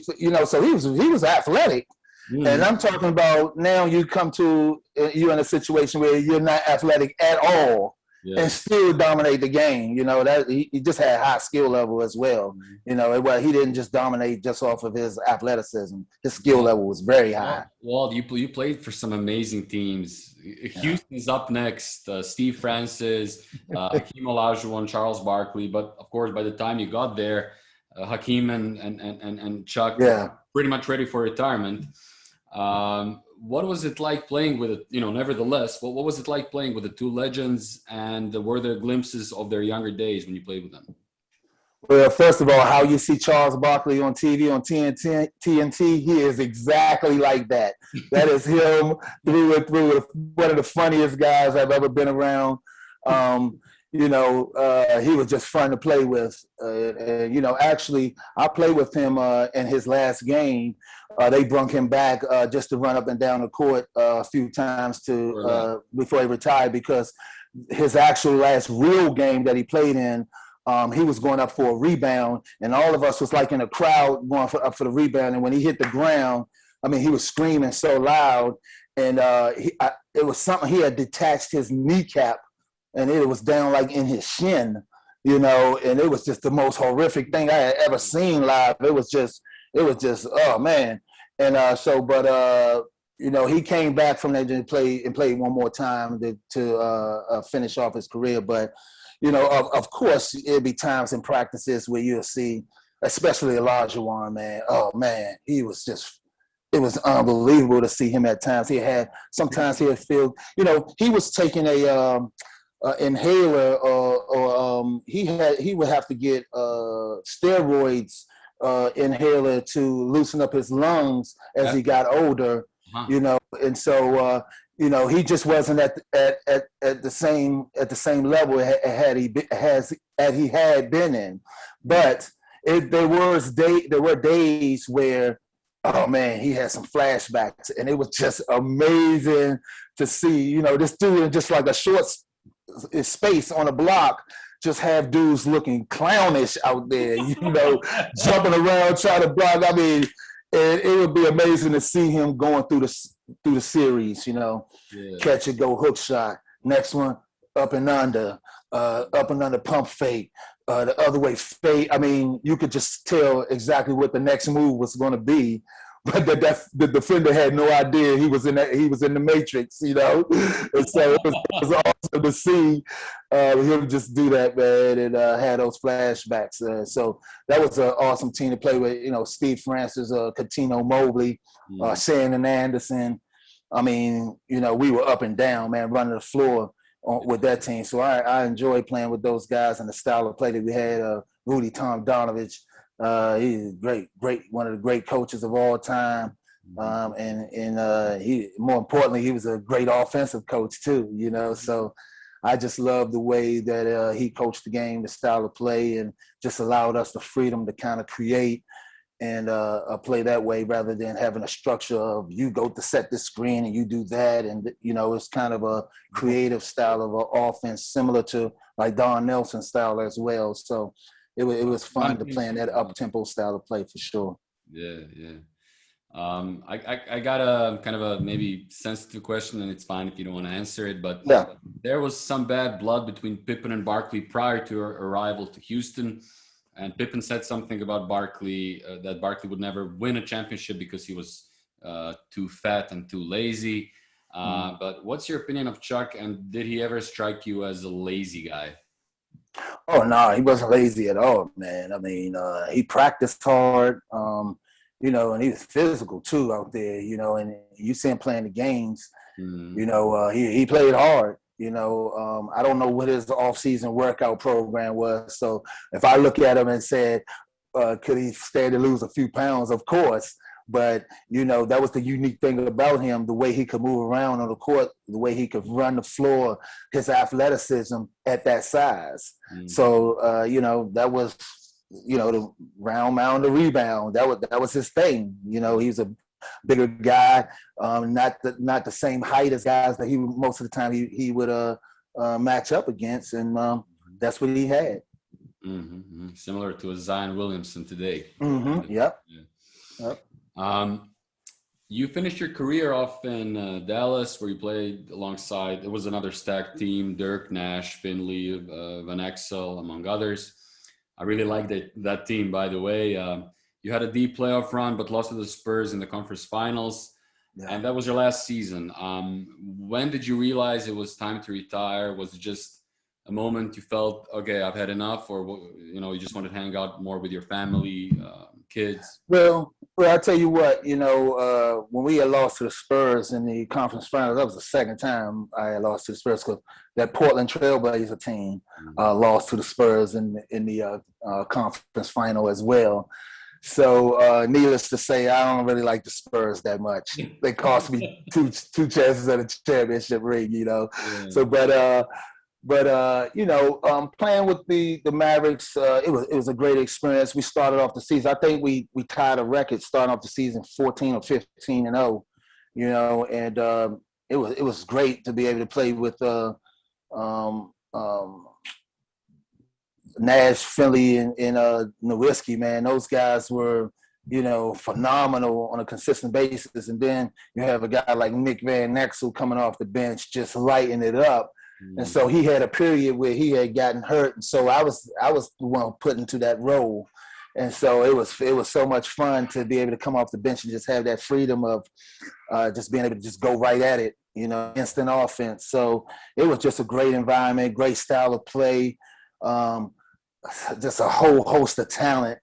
so he was athletic. Mm. And I'm talking about now you're in a situation where you're not athletic at all. Yeah. And still dominate the game. That he just had high skill level as well. He didn't just dominate just off of his athleticism. His skill level was very high. Well, you played for some amazing teams. Houston's up next. Steve Francis, Hakeem Olajuwon, Charles Barkley. But of course, by the time you got there, Hakeem and Chuck were pretty much ready for retirement. What was it like playing with it? Nevertheless, what was it like playing with the two legends, and were there glimpses of their younger days when you played with them? Well, first of all, how you see Charles Barkley on TV, on TNT, he is exactly like that. That is him through and through. One of the funniest guys I've ever been around. He was just fun to play with. Actually, I played with him in his last game. They brung him back just to run up and down the court a few times before he retired, because his actual last real game that he played in, he was going up for a rebound, and all of us was like in a crowd going up for the rebound. And when he hit the ground, he was screaming so loud, and it was something, he had detached his kneecap, and it was down like in his shin, and it was just the most horrific thing I had ever seen live. It was just, oh man. And he came back from that and played one more time to finish off his career. But, of course, it'd be times in practices where you'll see, especially Olajuwon, man. Oh man, it was unbelievable to see him at times. Sometimes he would feel, he was taking a inhaler, or he would have to get steroids inhaler to loosen up his lungs as he got older. And so he just wasn't at the same level he had been in. But there were days where, oh man, he had some flashbacks, and it was just amazing to see, this dude in just like a short space on a block, just have dudes looking clownish out there, jumping around trying to block. It would be amazing to see him going through the series, catch it, go hook shot, next one up and under pump fake, the other way fade. You could just tell exactly what the next move was going to be. But the defender had no idea he was in the matrix, And so it was awesome to see him just do that, man, and had those flashbacks. So that was an awesome team to play with. Steve Francis, Catino Mobley, Shannon Anderson. We were up and down, man, running the floor with that team. So I enjoyed playing with those guys and the style of play that we had. Rudy Tomjanovich. He's great, one of the great coaches of all time. And he, more importantly, he was a great offensive coach too, so I just love the way that he coached the game, the style of play, and just allowed us the freedom to kind of create and play that way rather than having a structure of you go to set this screen and you do that. And, it's kind of a creative style of offense similar to like Don Nelson's style as well. So it was fun to play in that up-tempo style of play for sure. Yeah. I got a kind of a maybe sensitive question, and it's fine if you don't want to answer it, but there was some bad blood between Pippen and Barkley prior to her arrival to Houston. And Pippen said something about Barkley, that Barkley would never win a championship because he was too fat and too lazy. But what's your opinion of Chuck, and did he ever strike you as a lazy guy? Oh no, he wasn't lazy at all, man. I mean, he practiced hard, and he was physical too out there, and you see him playing the games, he played hard. I don't know what his off-season workout program was. So if I look at him and said, could he stand to lose a few pounds? Of course. But, that was the unique thing about him, the way he could move around on the court, the way he could run the floor, his athleticism at that size. So, that was, the round mound, the rebound. That was his thing. He's a bigger guy, not the same height as guys that most of the time he would match up against. And that's what he had. Similar to a Zion Williamson today. Yep. Yeah. Yep. You finished your career off in Dallas, where you played alongside, it was another stacked team, Dirk, Nash, Finley, Van Exel, among others. I really liked that team, by the way. You had a deep playoff run, but lost to the Spurs in the conference finals. Yeah. And that was your last season. When did you realize it was time to retire? Was it just a moment you felt, okay, I've had enough? Or, you just wanted to hang out more with your family, kids? Well, I'll tell you what, when we had lost to the Spurs in the conference finals, that was the second time I had lost to the Spurs, because that Portland Trailblazer team lost to the Spurs in the conference final as well. So needless to say, I don't really like the Spurs that much. They cost me two chances at a championship ring, Yeah. So, playing with the Mavericks, it was a great experience. We started off the season. I think we tied a record starting off the season 14 or 15-0, and it was great to be able to play with Nash, Finley, and Nowitzki, man. Those guys were, phenomenal on a consistent basis. And then you have a guy like Nick Van Exel coming off the bench, just lighting it up. And so he had a period where he had gotten hurt, and so I was the one put into that role, and so it was so much fun to be able to come off the bench and just have that freedom of just being able to just go right at it, instant offense. So it was just a great environment, great style of play, just a whole host of talent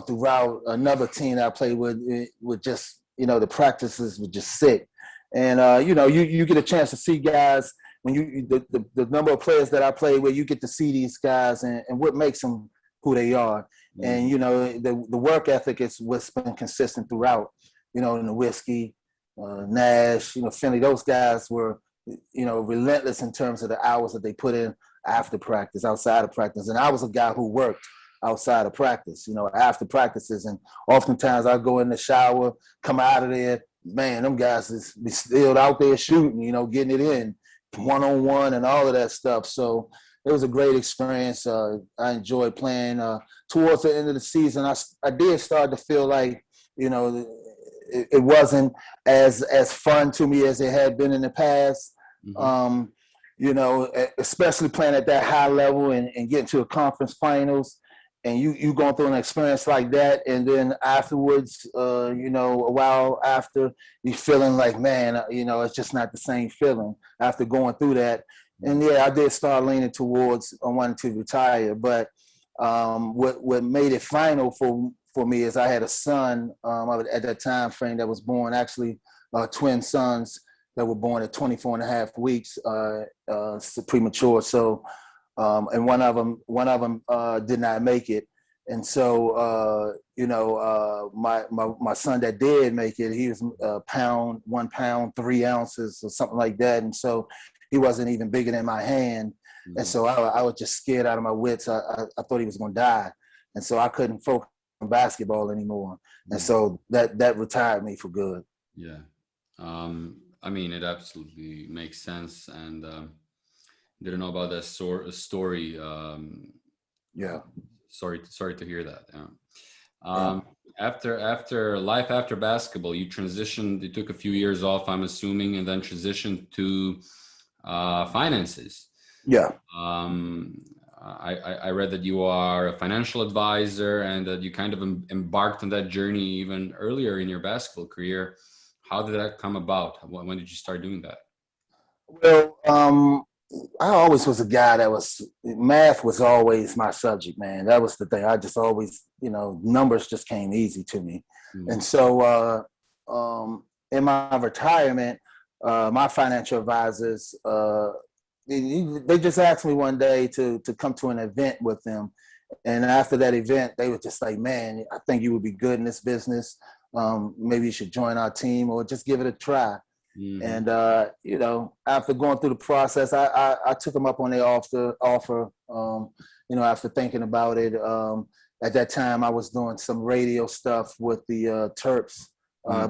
throughout. Another team that I played with just the practices were just sick, and you get a chance to see guys. When the number of players that I play with, you get to see these guys and what makes them who they are. And, the work ethic is what's been consistent throughout, Nowitzki, Nash, Finley, those guys were, relentless in terms of the hours that they put in after practice, outside of practice. And I was a guy who worked outside of practice, after practices. And oftentimes I go in the shower, come out of there, man, them guys is be still out there shooting, getting it in. One-on-one and all of that stuff. So it was a great experience. I enjoyed playing. Towards the end of the season, I did start to feel like, it wasn't as fun to me as it had been in the past. Especially playing at that high level and getting to a conference finals. And you going through an experience like that, and then afterwards, a while after, you feeling like, man, it's just not the same feeling after going through that. And yeah, I did start leaning towards wanting to retire. But what made it final for me is I had a son at that time frame that was born, actually twin sons that were born at 24 and a half weeks, premature. So. And one of them did not make it, and so my son that did make it, he was 1 pound 3 ounces or something like that, and so he wasn't even bigger than my hand, and so I was just scared out of my wits. I thought he was going to die, and so I couldn't focus on basketball anymore, and so that retired me for good. Yeah, I mean, it absolutely makes sense, and. Didn't know about that story. Yeah. Sorry to hear that. Yeah. After life after basketball, you transitioned. You took a few years off, I'm assuming, and then transitioned to finances. Yeah. I read that you are a financial advisor and that you kind of embarked on that journey even earlier in your basketball career. How did that come about? When did you start doing that? Well, I always was a guy that math was always my subject, man. That was the thing. I just always, numbers just came easy to me. Mm-hmm. And so in my retirement, my financial advisors, they just asked me one day to come to an event with them. And after that event, they were just like, man, I think you would be good in this business. Maybe you should join our team or just give it a try. Mm-hmm. And, after going through the process, I took them up on their offer, after thinking about it. At that time, I was doing some radio stuff with the Terps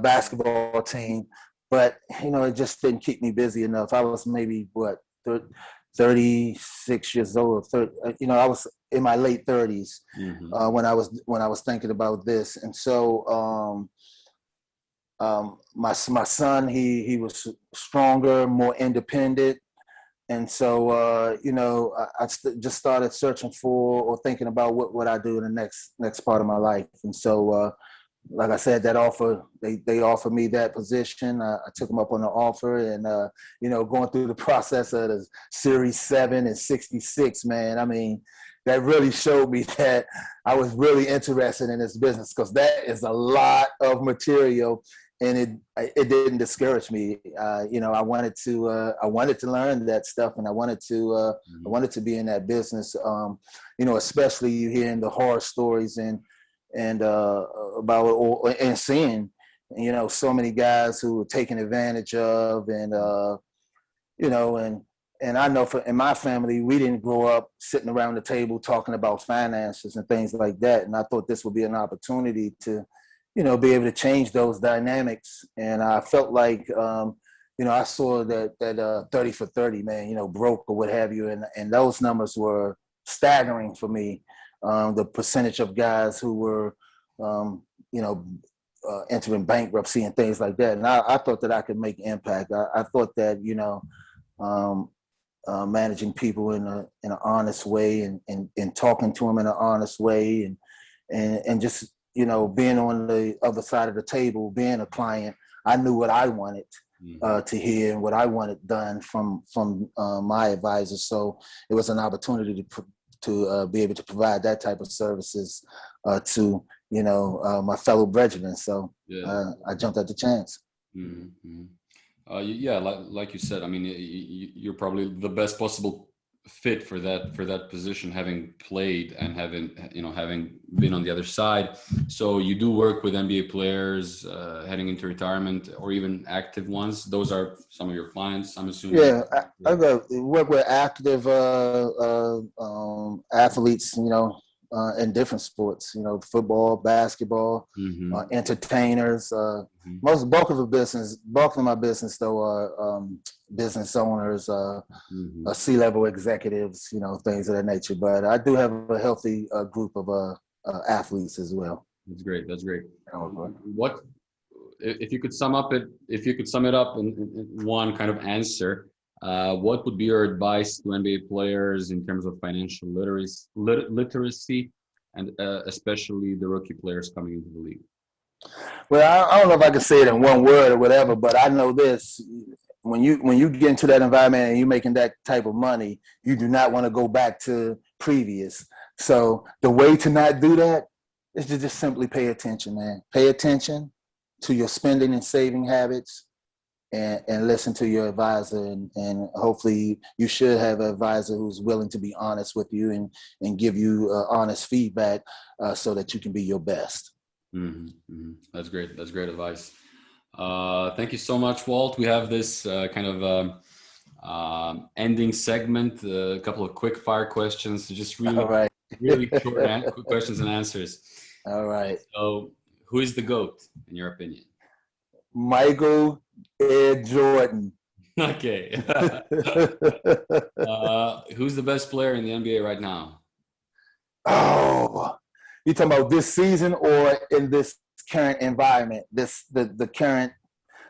basketball team. But, it just didn't keep me busy enough. I was maybe, 36 years old. I was in my late 30s mm-hmm. When I was thinking about this. And so my son, he was stronger, more independent. And so, I just started searching for or thinking about what I do in the next part of my life. And so, like I said, that offer, they offered me that position. I took them up on the offer and, going through the process of the Series 7 and 66, man, I mean, that really showed me that I was really interested in this business because that is a lot of material. And it didn't discourage me. I wanted to learn that stuff, and I wanted to be in that business. Especially you hearing the horror stories and about and seeing, so many guys who were taken advantage of, and and I know in my family we didn't grow up sitting around the table talking about finances and things like that. And I thought this would be an opportunity to be able to change those dynamics. And I felt like, I saw that 30 for 30, man, broke or what have you. And those numbers were staggering for me. The percentage of guys who were, entering bankruptcy and things like that. And I thought that I could make impact. I thought that, managing people in an honest way and talking to them in an honest way and just, being on the other side of the table, being a client, I knew what I wanted to hear and what I wanted done from my advisors. So it was an opportunity to be able to provide that type of services to my fellow brethren. So I jumped at the chance. Mm-hmm. Like you said, I mean, you're probably the best possible fit for that position, having played and having been on the other side. So you do work with NBA players heading into retirement or even active ones. Those are some of your clients, I'm assuming. Yeah, I work with active athletes, in different sports, football, basketball, mm-hmm. Entertainers. Mm-hmm. Bulk of my business though are business owners, mm-hmm. C-level executives, things of that nature. But I do have a healthy group of athletes as well. That's great. What if you could sum it up in one kind of answer? What would be your advice to NBA players in terms of financial literacy and especially the rookie players coming into the league? Well, I don't know if I can say it in one word or whatever, but I know this. When you get into that environment and you're making that type of money, you do not want to go back to previous. So the way to not do that is to just simply pay attention, man. Pay attention to your spending and saving habits. And listen to your advisor, and hopefully you should have an advisor who's willing to be honest with you and give you honest feedback so that you can be your best. Mm-hmm. Mm-hmm. That's great. That's great advice. Thank you so much, Walt. We have this ending segment, a couple of quick fire questions, just really short questions and answers. All right. So who is the GOAT in your opinion? Michael Ed Jordan. Okay. Who's the best player in the NBA right now? Oh, you talking about this season or in this current environment? The current.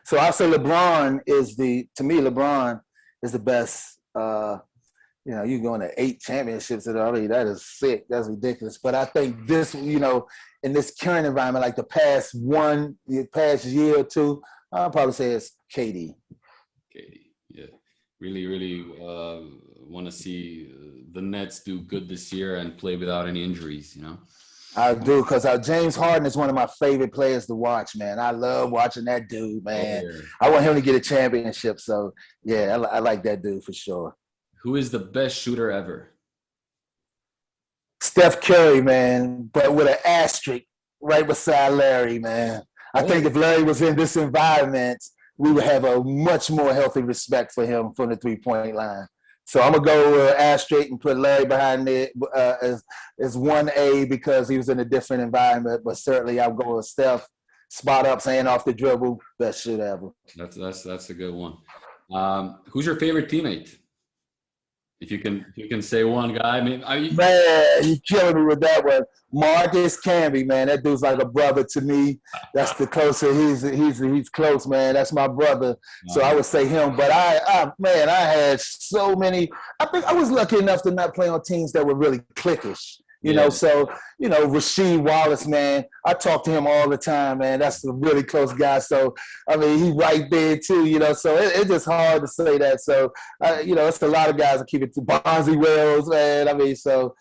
So I'll say LeBron is LeBron is the best. You're going to 8 championships already. That is sick. That's ridiculous. But I think this, in this current environment, like the past year or two, I'll probably say it's KD. Katie, yeah, really want to see the Nets do good this year and play without any injuries. You know, I do, because James Harden is one of my favorite players to watch, man. I love watching that dude, oh, man. yeah. I want him to get a championship. So, yeah, I like that dude for sure. Who is the best shooter ever? Steph Curry, man, but with an asterisk right beside Larry, man. I think if Larry was in this environment, we would have a much more healthy respect for him from the three-point line. So I'm going to go asterisk and put Larry behind it as 1A because he was in a different environment. But certainly I'll go with Steph, spot up, saying off the dribble, best shooter ever. That's a good one. Who's your favorite teammate? If you can say one guy, man, you killing me with that one. Marcus Camby, man, that dude's like a brother to me. That's the closer he's close, man. That's my brother. So I would say him. But I had so many. I think I was lucky enough to not play on teams that were really cliquish. You know, so, Rasheed Wallace, man, I talk to him all the time, man. That's a really close guy. So, I mean, he's right there, too, so it's just hard to say that. So, it's a lot of guys that keep it to Bonzi Wells, man. I mean, so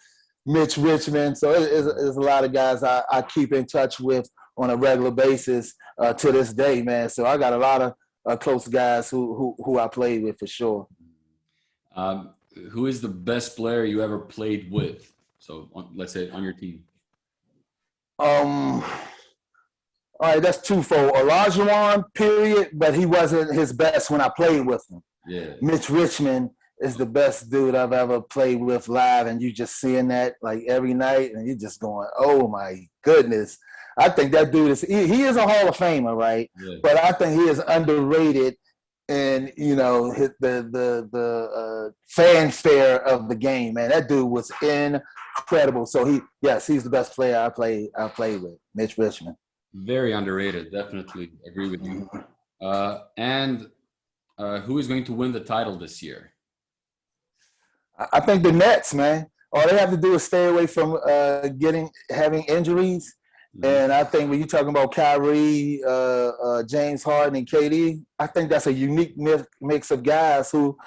Mitch Richmond. So, it's a lot of guys I keep in touch with on a regular basis to this day, man. So, I got a lot of close guys who I played with for sure. Who is the best player you ever played with? So let's say on your team. All right, that's twofold. Olajuwon, period, but he wasn't his best when I played with him. Yeah. Mitch Richmond is the best dude I've ever played with live, and you just seeing that like every night, and you're just going, oh my goodness. I think that dude he is a Hall of Famer, right? Yeah. But I think he is underrated. And the fanfare of the game, man. That dude was incredible. So he's the best player I played with, Mitch Richmond. Very underrated. Definitely agree with you. And who is going to win the title this year? I think the Nets, man. All they have to do is stay away from having injuries. And I think when you're talking about Kyrie, James Harden, and KD, I think that's a unique mix of guys who,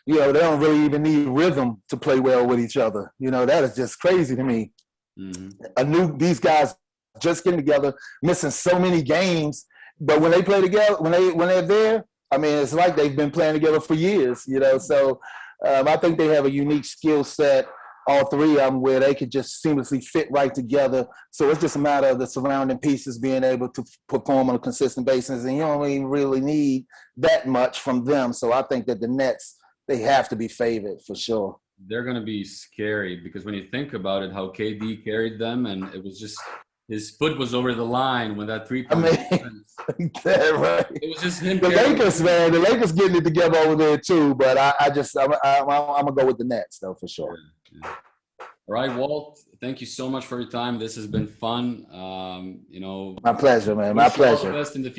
they don't really even need rhythm to play well with each other. That is just crazy to me. Mm-hmm. These guys just getting together, missing so many games, but when they play together, when they're there, I mean, it's like they've been playing together for years. So I think they have a unique skill set. All three of them, where they could just seamlessly fit right together. So it's just a matter of the surrounding pieces being able to perform on a consistent basis, and you don't even really need that much from them. So I think that the Nets, they have to be favored for sure. They're going to be scary because when you think about it, how KD carried them, and it was just his foot was over the line when that three-point. Right. It was just him. The Lakers, man. The Lakers getting it together over there too, but I'm gonna go with the Nets though for sure. Yeah. All right, Walt. Thank you so much for your time. This has been fun. My pleasure, man. My pleasure. All the best in the future.